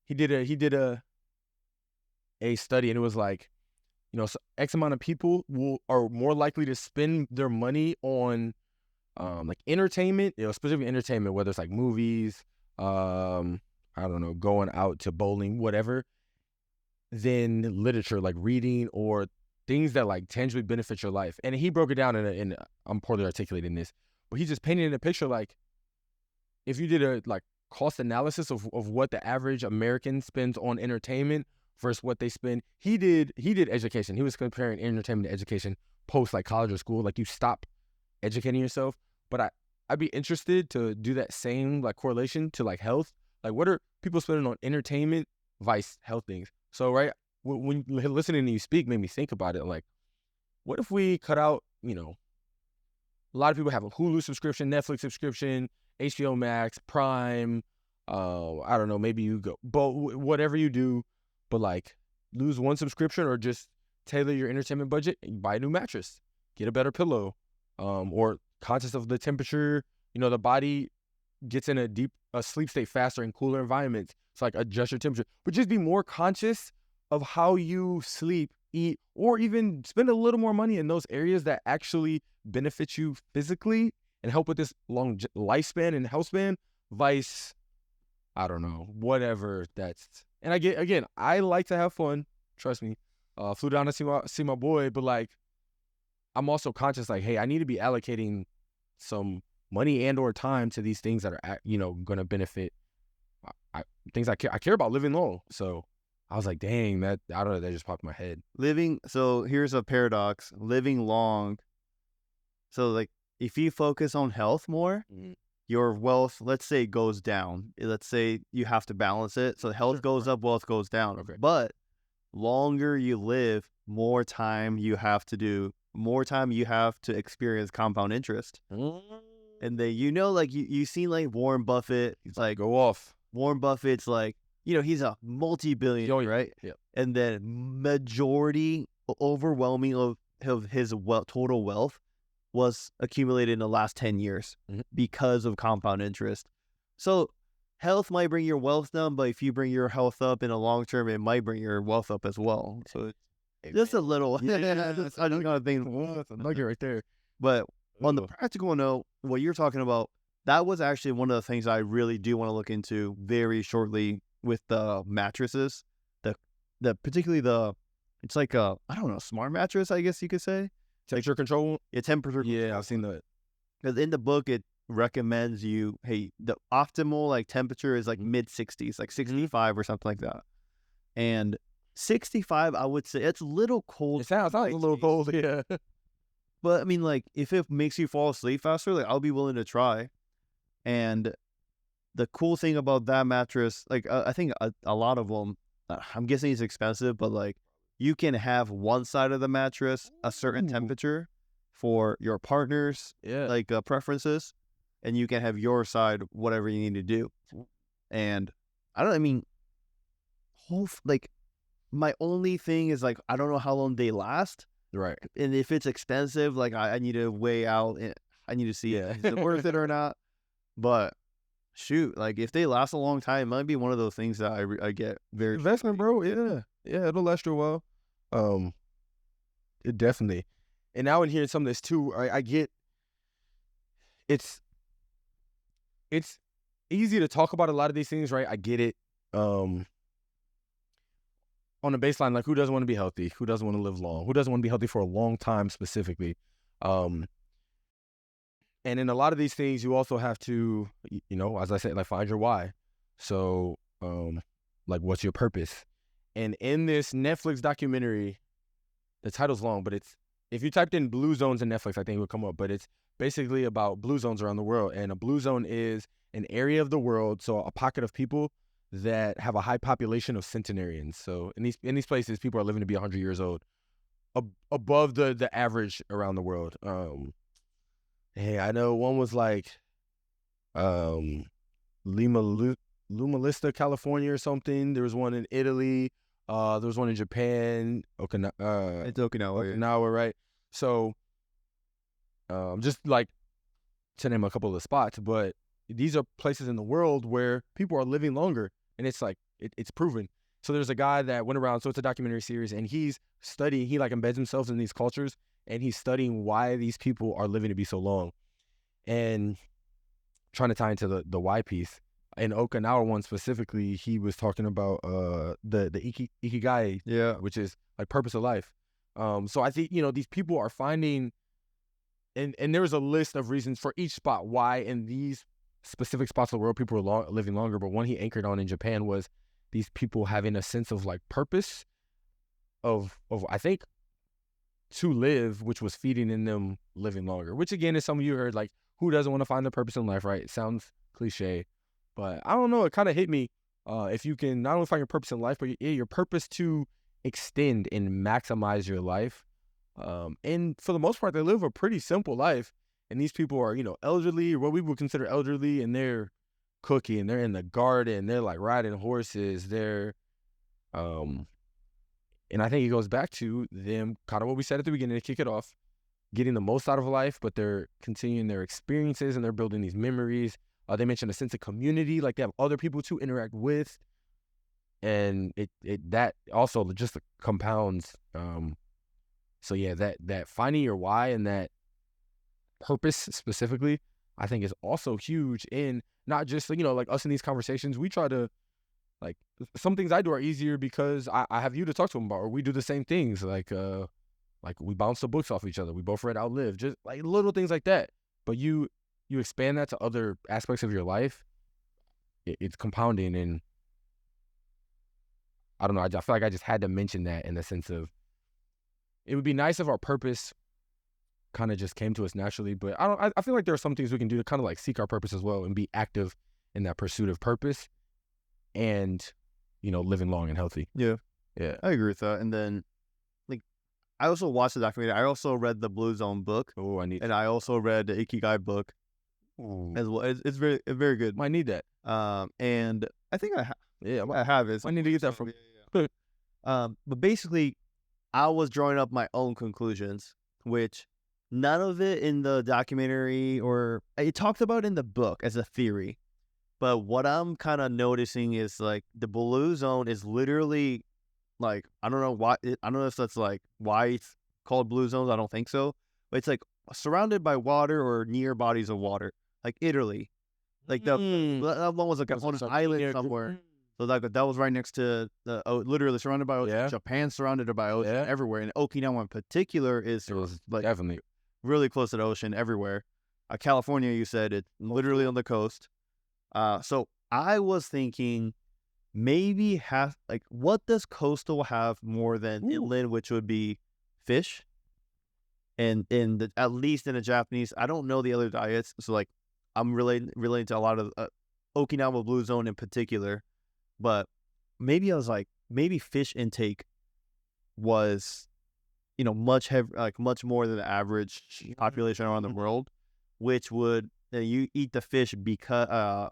he did a study, and it was like, so X amount of people are more likely to spend their money on like entertainment, specifically entertainment, whether it's like movies, I don't know, going out to bowling, whatever, than literature, like reading or things that like tangibly benefit your life. And he broke it down in I'm poorly articulating this, but he just painted in a picture like if you did a like cost analysis of what the average American spends on entertainment versus what they spend. He did education. He was comparing entertainment to education post like college or school. Like you stop educating yourself. But I'd be interested to do that same like correlation to like health. Like what are people spending on entertainment vice health things? So right when listening to you speak made me think about it. Like what if we cut out, a lot of people have a Hulu subscription, Netflix subscription, HBO Max, Prime, I don't know, maybe you go, but whatever you do, but like lose one subscription or just tailor your entertainment budget and buy a new mattress, get a better pillow, or conscious of the temperature, the body gets in a sleep state faster in cooler environments. So like adjust your temperature, but just be more conscious of how you sleep, eat, or even spend a little more money in those areas that actually benefit you physically and help with this long lifespan and health span, vice, I don't know, whatever that's. And I like to have fun. Trust me. Flew down to see my boy, but like, I'm also conscious like, hey, I need to be allocating some money and or time to these things that are, going to benefit things I care about living long. So I was like, dang, that, I don't know, that just popped in my head. So here's a paradox. Living long So like if you focus on health more, your wealth, let's say, goes down. Let's say you have to balance it. So health goes up, wealth goes down. Okay. But longer you live, more time you have to experience compound interest. And then, like you seen like Warren Buffett. It's like Go off. Warren Buffett's like, he's a multi-billionaire, right? Yeah. And then overwhelming of his total wealth was accumulated in the last 10 years because of compound interest. So health might bring your wealth down, but if you bring your health up in the long term, it might bring your wealth up as well. So it's just a little, I don't know, That's a nugget right there. But on the practical note, what you're talking about, that was actually one of the things I really do want to look into very shortly with the mattresses. Particularly it's like I don't know, smart mattress, I guess you could say. Temperature control? Yeah, temperature control. Yeah, I've seen that. Because in the book, it recommends you, hey, the optimal like temperature is like mid-60s, like 65 or something like that. And 65, I would say, it's a little cold. It sounds like a little cold, yeah. But I mean, like, if it makes you fall asleep faster, like, I'll be willing to try. And the cool thing about that mattress, like, I think a lot of them, I'm guessing it's expensive, but like, you can have one side of the mattress a certain temperature for your partner's like preferences, and you can have your side whatever you need to do. And like, my only thing is like, I don't know how long they last. Right. And if it's expensive, like I need to weigh out, I need to see is it worth it or not. But shoot, like if they last a long time, it might be one of those things that I get very investment, bro. Yeah, it'll last you a while. It definitely. And now in hearing some of this too, I get it's easy to talk about a lot of these things, right? I get it. On a baseline, like who doesn't want to be healthy? Who doesn't want to live long? Who doesn't want to be healthy for a long time specifically? And in a lot of these things, you also have to, as I said, like find your why. So, like what's your purpose? And in this Netflix documentary, the title's long, but if you typed in blue zones in Netflix, I think it would come up, but it's basically about blue zones around the world. And a blue zone is an area of the world, so a pocket of people that have a high population of centenarians. So in these places, people are living to be 100 years old, above the average around the world. Hey, I know one was like Lima Lista, California or something. There was one in Italy. There was one in Japan. It's Okinawa. Okinawa, right? So just like to name a couple of the spots, but these are places in the world where people are living longer, and it's like it's proven. So there's a guy that went around, so it's a documentary series, and he's studying, he like embeds himself in these cultures, and he's studying why these people are living to be so long, and trying to tie into the why piece. In Okinawa one specifically, he was talking about the ikigai, which is like purpose of life. So I think, these people are finding, and there was a list of reasons for each spot why in these specific spots of the world people are living longer, but one he anchored on in Japan was these people having a sense of like purpose of I think to live, which was feeding in them living longer, which again is something you heard, like who doesn't want to find their purpose in life, right? It sounds cliche, but I don't know, it kind of hit me. If you can not only find your purpose in life, but your purpose to extend and maximize your life. And for the most part, they live a pretty simple life. And these people are, elderly, or what we would consider elderly, and they're cooking, they're in the garden, they're like riding horses, they're, and I think it goes back to them, kind of what we said at the beginning to kick it off, getting the most out of life, but they're continuing their experiences and they're building these memories. They mentioned a sense of community, like they have other people to interact with. And that also just compounds. So yeah, that finding your why and that purpose specifically, I think is also huge in not just, like us in these conversations. We try to, like, some things I do are easier because I have you to talk to them about, or we do the same things. Like we bounce the books off each other. We both read Outlive, just like little things like that. But you expand that to other aspects of your life, it's compounding. And I don't know, I feel like I just had to mention that in the sense of, it would be nice if our purpose kind of just came to us naturally. But I feel like there are some things we can do to kind of like seek our purpose as well and be active in that pursuit of purpose and, living long and healthy. Yeah. Yeah. I agree with that. And then, like, I also watched the documentary. I also read the Blue Zone book. Oh, and I also read the Ikigai book as well. It's very good. Might need that. And I think I Yeah, have it. I need to get that from. But basically, I was drawing up my own conclusions, which none of it in the documentary or it talked about in the book as a theory. But what I'm kind of noticing is like the Blue Zone is literally like, I don't know why. I don't know if that's like why it's called Blue Zones. I don't think so. But it's like surrounded by water or near bodies of water, like Italy. Like that one was like on an island somewhere. So that was right next to the literally surrounded by ocean. Yeah. Japan surrounded by ocean everywhere, and Okinawa in particular is like definitely really close to the ocean everywhere. California, you said it's literally on the coast. So I was thinking maybe what does coastal have more than inland, which would be fish. And at least in the Japanese, I don't know the other diets, so like I'm relating to a lot of Okinawa Blue Zone in particular. But maybe I was like, maybe fish intake was, much more than the average population around the world, which would you eat the fish because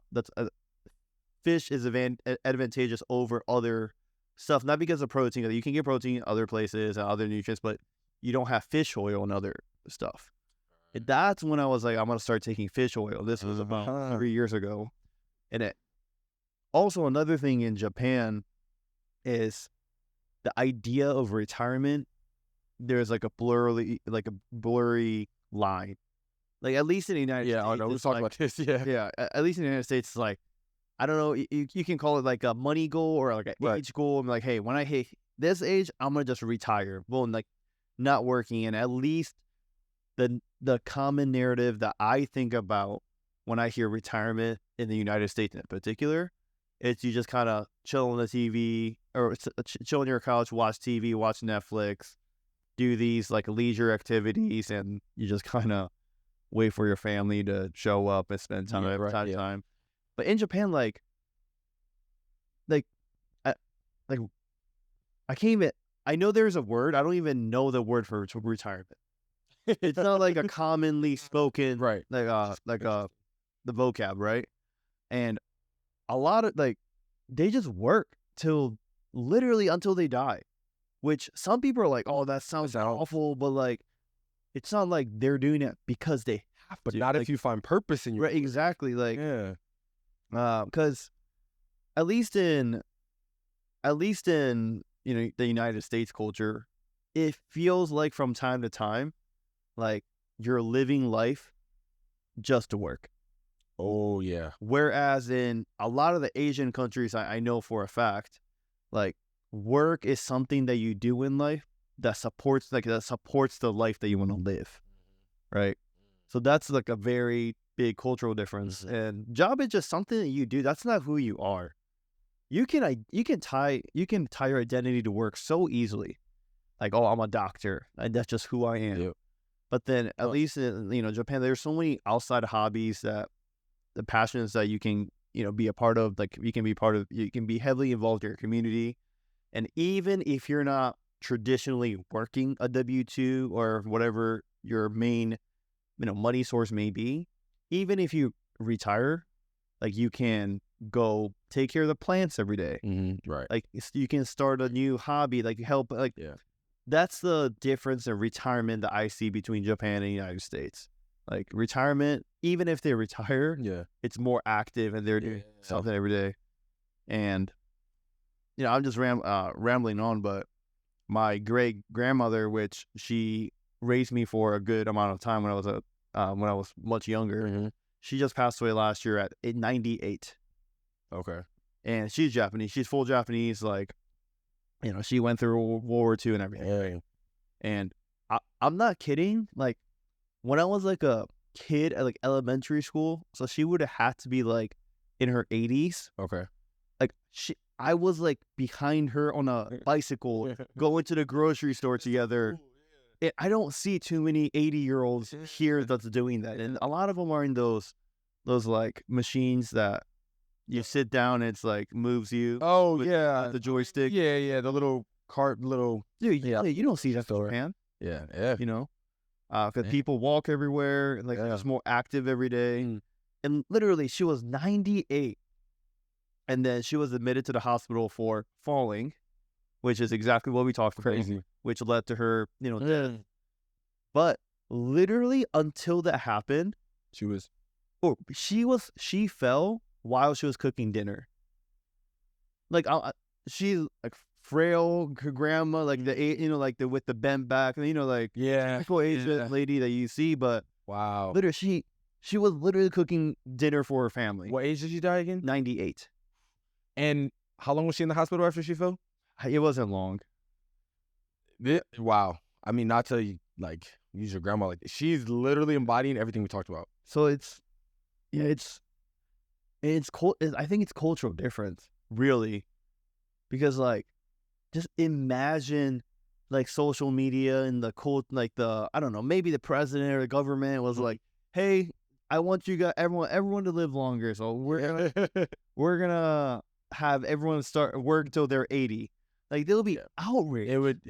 fish is advantageous over other stuff, not because of protein. You can get protein in other places and other nutrients, but you don't have fish oil and other stuff. And that's when I was like, I'm gonna start taking fish oil. This was about 3 years ago, and it. Also, another thing in Japan is the idea of retirement. There's like a blurry line. Like at least in the United States. Yeah, I know. We're talking about this. Yeah. Yeah. At least in the United States, it's like, I don't know. You can call it like a money goal or like an age goal. I'm like, hey, when I hit this age, I'm gonna just retire. Well, like not working. And at least the common narrative that I think about when I hear retirement in the United States in particular. It's you just kind of chill on the TV or chill on your couch, watch TV, watch Netflix, do these like leisure activities, and you just kind of wait for your family to show up and spend time. But in Japan, I can't even. I know there's a word. I don't even know the word for retirement. It's not like a commonly spoken the vocab, right? And a lot of they just work literally until they die, which some people are like, oh, that sounds awful, but it's not like they're doing it because they have but to. Not if you find purpose in your right, exactly. Because at least in the United States culture, it feels like from time to time, like you're living life just to work. Oh, yeah. Whereas in a lot of the Asian countries, I know for a fact, work is something that you do in life that supports the life that you want to live, right? So that's a very big cultural difference. Mm-hmm. And job is just something that you do. That's not who you are. You can tie your identity to work so easily, oh, I'm a doctor, and that's just who I am. Yep. But then at least in Japan, there's so many outside hobbies that. The passions that you can, be a part of, you can be heavily involved in your community. And even if you're not traditionally working a W-2 or whatever your main, money source may be, even if you retire, you can go take care of the plants every day. Mm-hmm. Right. You can start a new hobby, help, yeah. That's the difference in retirement that I see between Japan and the United States. Retirement, even if they retire, it's more active and they're doing something every day. And, I'm just rambling on, but my great grandmother, which she raised me for a good amount of time when I was much younger, mm-hmm. She just passed away last year at 98. Okay. And she's Japanese. She's full Japanese. She went through World War II and everything. Yeah. And I'm not kidding. When I was a kid at elementary school, so she would have had to be in her 80s. Okay. I was behind her on a bicycle going to the grocery store together. I don't see too many 80-year-olds here that's doing that, and a lot of them are in those like machines that you sit down and it's like moves you. Oh with yeah, the joystick. yeah, the little cart, little Dude, yeah, you don't see that in Japan, yeah. you know, because Yeah. people walk everywhere, like they're just more active every day. Mm. And literally, she was 98, and then she was admitted to the hospital for falling, which is exactly what we talked about, Crazy. which led to her, death. But literally, until that happened, she fell while she was cooking dinner. Like she's like frail grandma, like like with the bent back, like typical Asian lady that you see. But wow, literally, she was literally cooking dinner for her family. What age did she die again? 98. And how long was she in the hospital after she fell? It wasn't long. Wow. I mean, not to like use your grandma like this. She's literally embodying everything we talked about. So it's I think it's cultural difference, really, because like, just imagine like social media and the like I don't know, maybe the president or the government was like, hey, I want you guys, everyone to live longer, so we're gonna have everyone start work until they're 80. Like they'll be outraged. It would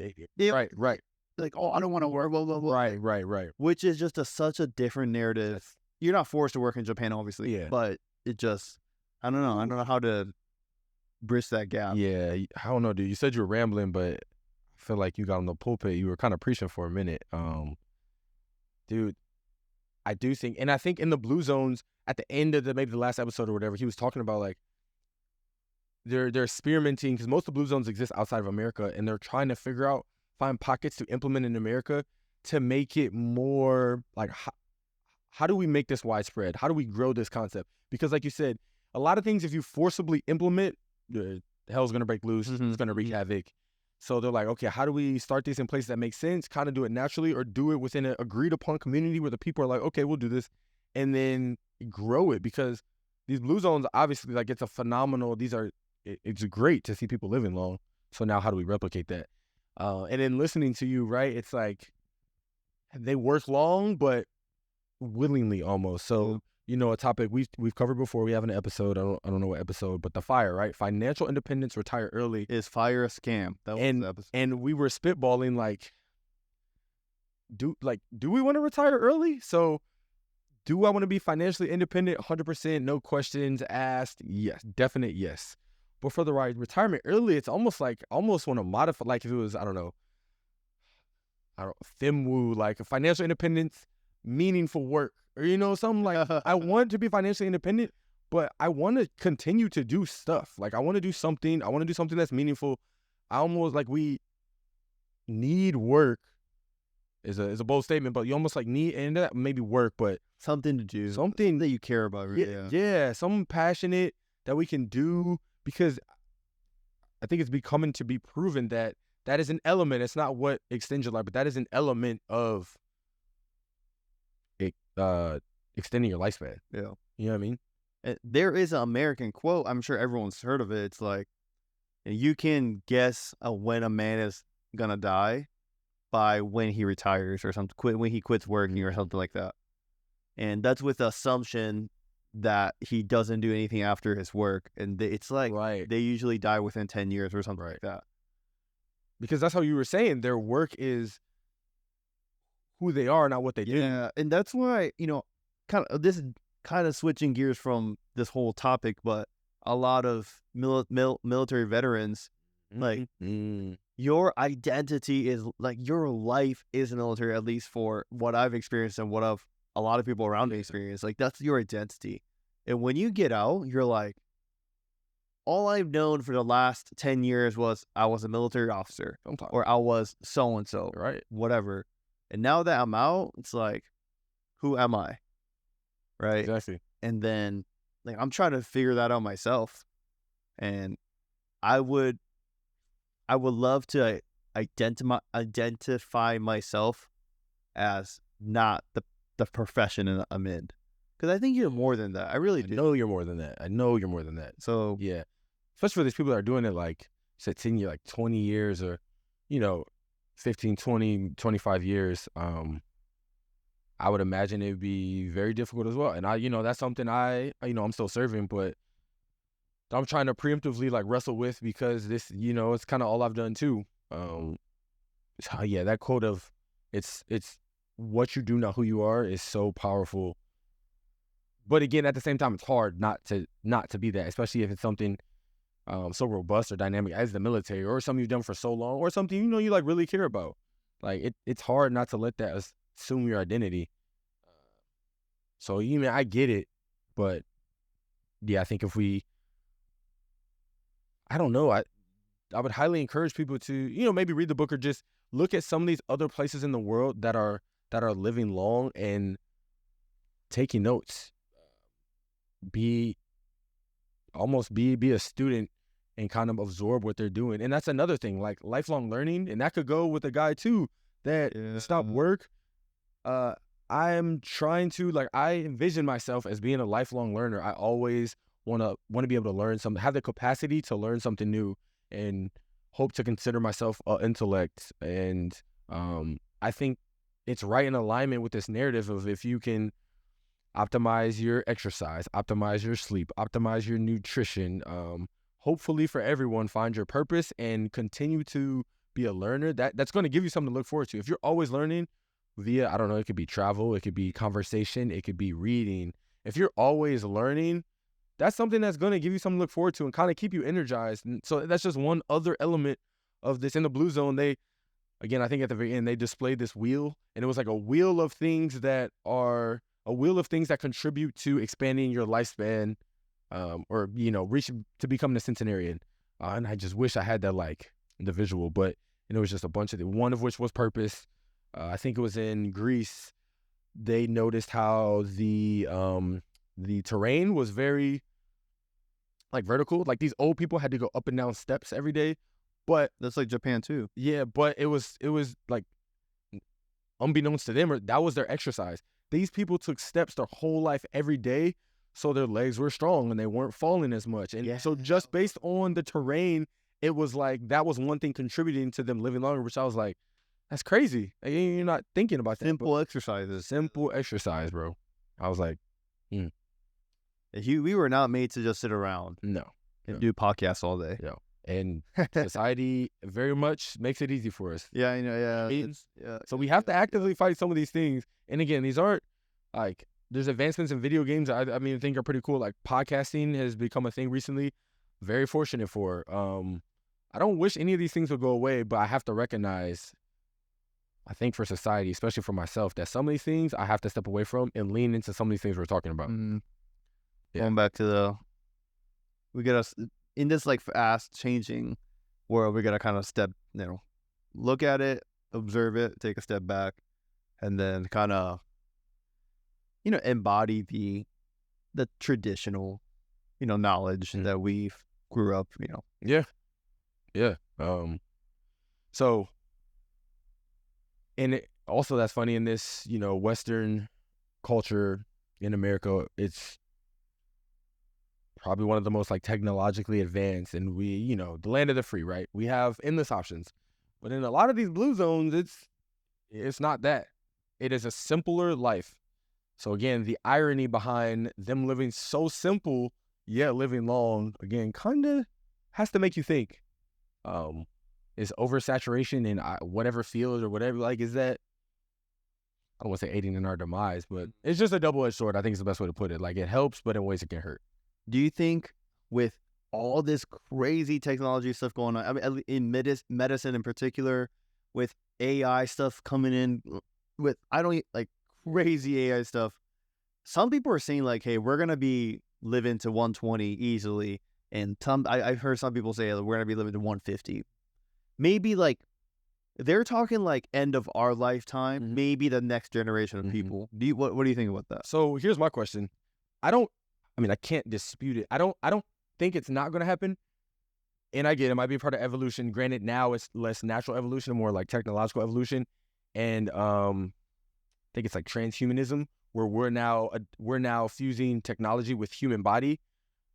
right. Like, oh, I don't want to work, blah blah blah. Right. Which is just such a different narrative. You're not forced to work in Japan, obviously. Yeah. But it just, I don't know how to bridge that gap. Yeah, I don't know, dude. You said you were rambling, but I feel like you got on the pulpit. You were kind of preaching for a minute. Dude, I do think, and I think in the Blue Zones at the end of maybe the last episode or whatever, he was talking about like they're experimenting because most of the Blue Zones exist outside of America, and they're trying to find pockets to implement in America to make it more like how do we make this widespread? How do we grow this concept? Because like you said, a lot of things if you forcibly implement, hell's gonna break loose. It's gonna wreak havoc. So they're like, okay, how do we start this in places that make sense, kind of do it naturally, or do it within an agreed upon community where the people are like, okay, we'll do this, and then grow it? Because these Blue Zones, obviously, like it's a phenomenal. It's great to see people living long. So now how do we replicate that? And then listening to you, right? It's like they work long, but willingly almost. So a topic we've covered before. We have an episode. I don't know what episode, but the FIRE, right? Financial independence, retire early. Is FIRE a scam? That was the episode. And we were spitballing like, do we want to retire early? So, do I want to be financially independent? 100%, no questions asked. Yes, definite yes. But for the retirement early, it's almost want to modify. Like if it was, I don't know, FIMWU, like a financial independence, meaningful work. Or, something like, I want to be financially independent, but I want to continue to do stuff. Like, I want to do something that's meaningful. I almost like we need work is a bold statement, but you almost like need, and that maybe work, but something to do. Something that you care about. Yeah, something passionate that we can do, because I think it's becoming to be proven that is an element. It's not what extends your life, but that is an element of extending your lifespan. Yeah. You know what I mean? There is an American quote. I'm sure everyone's heard of it. It's like, you can guess when a man is gonna die by when he retires or something, when he quits working or something like that. And that's with the assumption that he doesn't do anything after his work. And it's like, they usually die within 10 years or something like that. Because that's how you were saying, their work is who they are, not what they do. Yeah, and that's why, this is kind of switching gears from this whole topic, but a lot of military veterans, like, your identity is, like, your life is military, at least for what I've experienced and what a lot of people around me experience. Like, that's your identity. And when you get out, you're like, all I've known for the last 10 years was I was a military officer, or I was so-and-so, right? Whatever. And now that I'm out, it's like, who am I? Right? Exactly. And then, like, I'm trying to figure that out myself. And I would love to identify myself as not the profession I'm in. Because I think you're more than that. I really do. I know you're more than that. So, yeah. Especially for these people that are doing it, like, you said, 10 years, like 20 years, or, 15, 20, 25 years, I would imagine it'd be very difficult as well. And that's something I'm still serving, but I'm trying to preemptively like wrestle with, because this, it's kind of all I've done too. So yeah, that quote of it's what you do, not who you are, is so powerful. But again, at the same time, it's hard not to be that, especially if it's something so robust or dynamic as the military, or something you've done for so long, or something you like really care about. Like it's hard not to let that assume your identity. So I get it, but yeah, I think I don't know, I would highly encourage people to maybe read the book, or just look at some of these other places in the world that are living long, and taking notes. Be a student and kind of absorb what they're doing. And that's another thing, like lifelong learning, and that could go with a guy too that stopped work. I'm trying to, like, I envision myself as being a lifelong learner. I always want to be able to learn something, have the capacity to learn something new, and hope to consider myself an intellect. And I think it's right in alignment with this narrative of, if you can optimize your exercise, optimize your sleep, optimize your nutrition, hopefully for everyone, find your purpose and continue to be a learner, that's going to give you something to look forward to. If you're always learning via, I don't know, it could be travel, it could be conversation, it could be reading. If you're always learning, that's something that's going to give you something to look forward to and kind of keep you energized. And so that's just one other element of this. In the Blue Zone, again, I think at the very end, they displayed this wheel, and it was like a wheel of things that contribute to expanding your lifespan, or reaching to becoming a centenarian. And I just wish I had that, like, the visual, but it was just a bunch of them. One of which was purpose. I think it was in Greece. They noticed how the terrain was very, like, vertical. Like, these old people had to go up and down steps every day. But that's like Japan too. Yeah, but it was like, unbeknownst to them, or that was their exercise. These people took steps their whole life every day, so their legs were strong and they weren't falling as much. And so just based on the terrain, it was like that was one thing contributing to them living longer, which I was like, that's crazy. Like, you're not thinking about that. Simple exercises. Simple exercise, bro. I was like, we were not made to just sit around. No. And do podcasts all day. Yeah. And society very much makes it easy for us. Yeah, I know. Yeah. So we have to actively fight some of these things. And again, these aren't like, there's advancements in video games I think are pretty cool. Like, podcasting has become a thing recently. Very fortunate for. I don't wish any of these things would go away, but I have to recognize, I think for society, especially for myself, that some of these things I have to step away from and lean into some of these things we're talking about. Yeah. Going back to we gotta, in this like fast changing world, we gotta kind of step, look at it, observe it, take a step back, and then kind of, embody the traditional, knowledge that we grew up, Yeah. So, and it, also that's funny in this, Western culture in America, it's probably one of the most, like, technologically advanced, and we, the land of the free, right? We have endless options. But in a lot of these blue zones, it's not that. It is a simpler life. So again, the irony behind them living so simple, yet living long, again, kind of has to make you think. Is oversaturation in whatever field or whatever, like, is that, I don't want to say aiding in our demise, but it's just a double-edged sword, I think is the best way to put it. Like, it helps, but in ways it can hurt. Do you think with all this crazy technology stuff going on, I mean, in medicine in particular, with AI stuff coming in, with, crazy AI stuff, some people are saying, like, hey, we're going to be living to 120 easily. And I've heard some people say, we're going to be living to 150. Maybe, like, they're talking, like, end of our lifetime, maybe the next generation of people. What do you think about that? So here's my question. I can't dispute it. I don't think it's not going to happen. And I get it might be part of evolution. Granted, now it's less natural evolution, more like technological evolution. And I think it's like transhumanism, where we're now fusing technology with human body.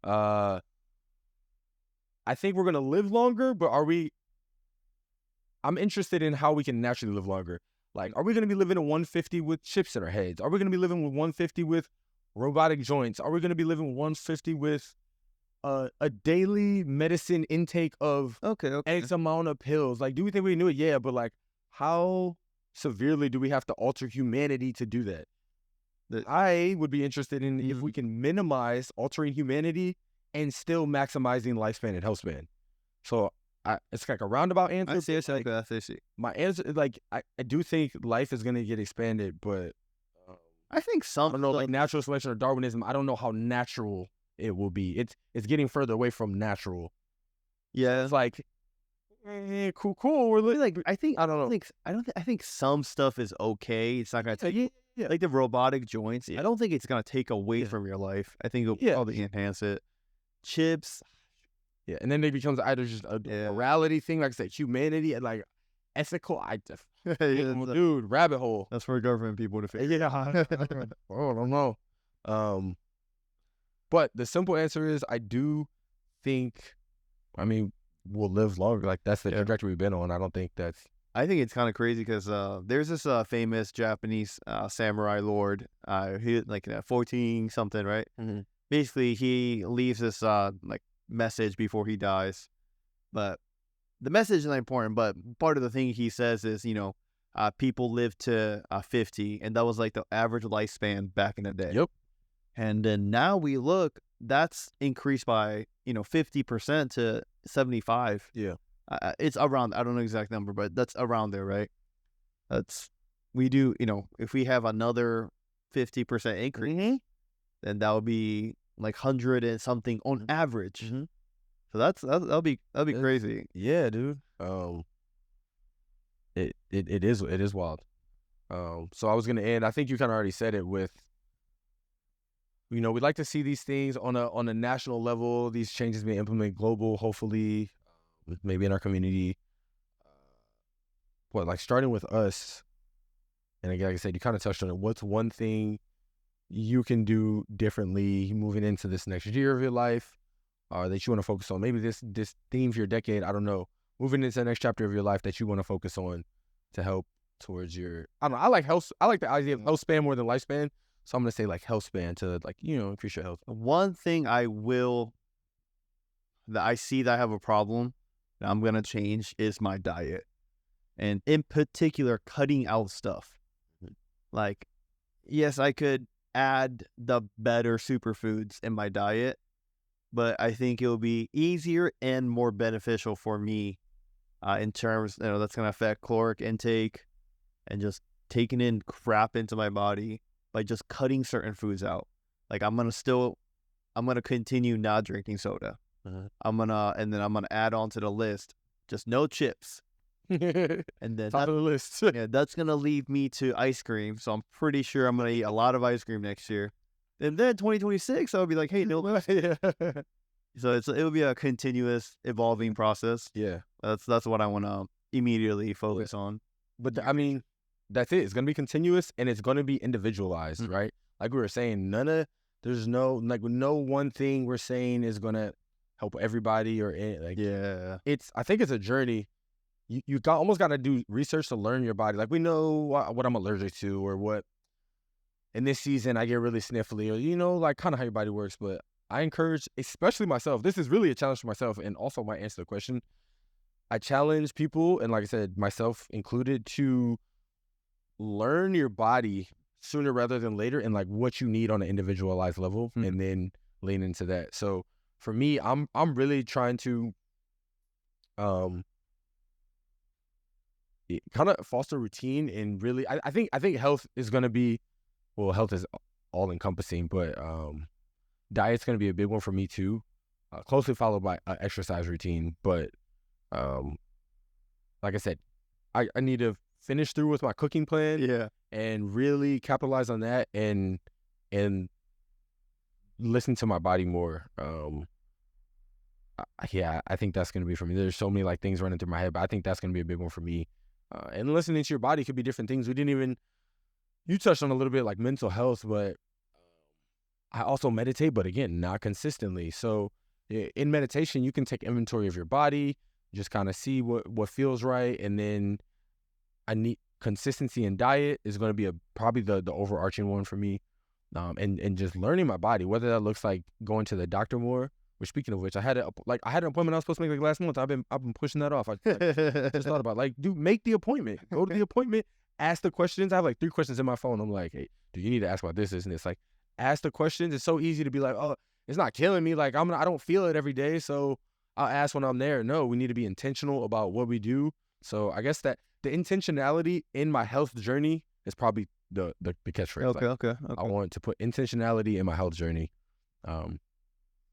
I think we're going to live longer, but are we I'm interested in how we can naturally live longer. Like, are we going to be living at 150 with chips in our heads? Are we going to be living with 150 with robotic joints? Are we going to be living with 150 with a daily medicine intake of X amount of pills? Like, do we think we knew it? Yeah, but like, how severely do we have to alter humanity to do that? I would be interested in if we can minimize altering humanity and still maximizing lifespan and health span. So it's like a roundabout answer. I see. My answer is like, I do think life is going to get expanded, but I think I don't know, like natural selection or Darwinism, I don't know how natural it will be. It's getting further away from natural. Yeah. It's like, cool. We're like, I think I don't know. I think some stuff is okay. It's not gonna take like the robotic joints. I don't think it's gonna take away from your life. I think it'll probably enhance it. Chips. Yeah, and then it becomes either just a morality thing, like I said, humanity, and like ethical. Dude, rabbit hole. That's for government people to figure. Yeah, I don't know. But the simple answer is, I do think, I mean, we'll live longer. Like, that's the trajectory we've been on. I don't think that's. I think it's kind of crazy because there's this famous Japanese samurai lord. He like 14 something, right? Mm-hmm. Basically, he leaves this like message before he dies, but the message is not important. But part of the thing he says is, people live to 50, and that was like the average lifespan back in the day. Yep. And then now we look, that's increased by 50% to 75. Yeah. It's around, I don't know the exact number, but that's around there, right? We do, if we have another 50% increase, then that would be like 100 and something on average. So that'll be crazy. Yeah, dude. It is wild. So I was gonna end. I think you kind of already said it with. We'd like to see these things on a national level. These changes being implemented global, hopefully, maybe in our community. Like starting with us, and again, like I said, you kind of touched on it. What's one thing you can do differently moving into this next year of your life, that you want to focus on? Maybe this theme for your decade, I don't know, moving into the next chapter of your life that you want to focus on to help towards your, I don't know, I like the idea of health span more than lifespan, so I'm going to say like health span to like, increase your health. One thing that I see that I have a problem that I'm going to change is my diet, and in particular, cutting out stuff. Like, yes, I could add the better superfoods in my diet, but I think it will be easier and more beneficial for me in terms, that's going to affect caloric intake and just taking in crap into my body by just cutting certain foods out. Like, I'm going to continue not drinking soda. I'm going to add on to the list, just no chips. And then top of the list. That's gonna lead me to ice cream. So I'm pretty sure I'm gonna eat a lot of ice cream next year. And then 2026, I'll be like, hey, no. So it'll be a continuous evolving process. Yeah, that's what I want to immediately focus on. But I mean, that's it. It's gonna be continuous and it's gonna be individualized, right? Like we were saying, there's no one thing we're saying is gonna help everybody or like. Yeah, I think it's a journey. You almost got to do research to learn your body. Like, we know what I'm allergic to, or what in this season I get really sniffly, or like kind of how your body works. But I encourage, especially myself, this is really a challenge for myself, and also my answer to the question. I challenge people, and like I said, myself included, to learn your body sooner rather than later, and like what you need on an individualized level, and then lean into that. So for me, I'm really trying to kind of foster routine, and really I think health is going to be, health is all encompassing, but diet's going to be a big one for me too, closely followed by exercise routine. But like I said, I need to finish through with my cooking plan, and really capitalize on that, and listen to my body more. I think that's going to be for me. There's so many like things running through my head, but I think that's going to be a big one for me. And listening to your body could be different things. You touched on a little bit like mental health, but I also meditate, but again, not consistently. So in meditation, you can take inventory of your body, just kind of see what feels right. And then I need consistency in diet is going to be probably the overarching one for me. And just learning my body, whether that looks like going to the doctor more. Which, speaking of which, I had an appointment I was supposed to make like last month. I've been pushing that off. I just thought about dude, make the appointment. Go to the appointment. Ask the questions. I have like 3 questions in my phone. I'm like, hey, do you need to ask about this? And it's like, ask the questions. It's so easy to be like, oh, it's not killing me. Like I don't feel it every day, so I'll ask when I'm there. No, we need to be intentional about what we do. So I guess that the intentionality in my health journey is probably the catchphrase. Okay. I want to put intentionality in my health journey.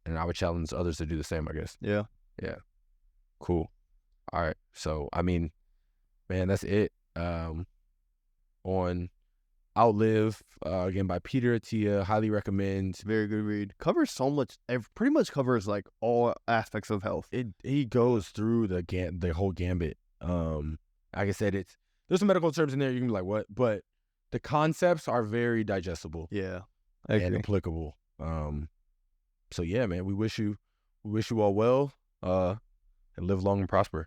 And I would challenge others to do the same, I guess. Yeah. Cool. All right. So, I mean, man, that's it. On Outlive, again, by Peter Attia, highly recommend. Very good read. Covers so much, pretty much covers like all aspects of health. He goes through the whole gambit. Like I said, there's some medical terms in there you can be like, what? But the concepts are very digestible. Yeah. And applicable. So yeah, man, we wish you all well, and live long and prosper.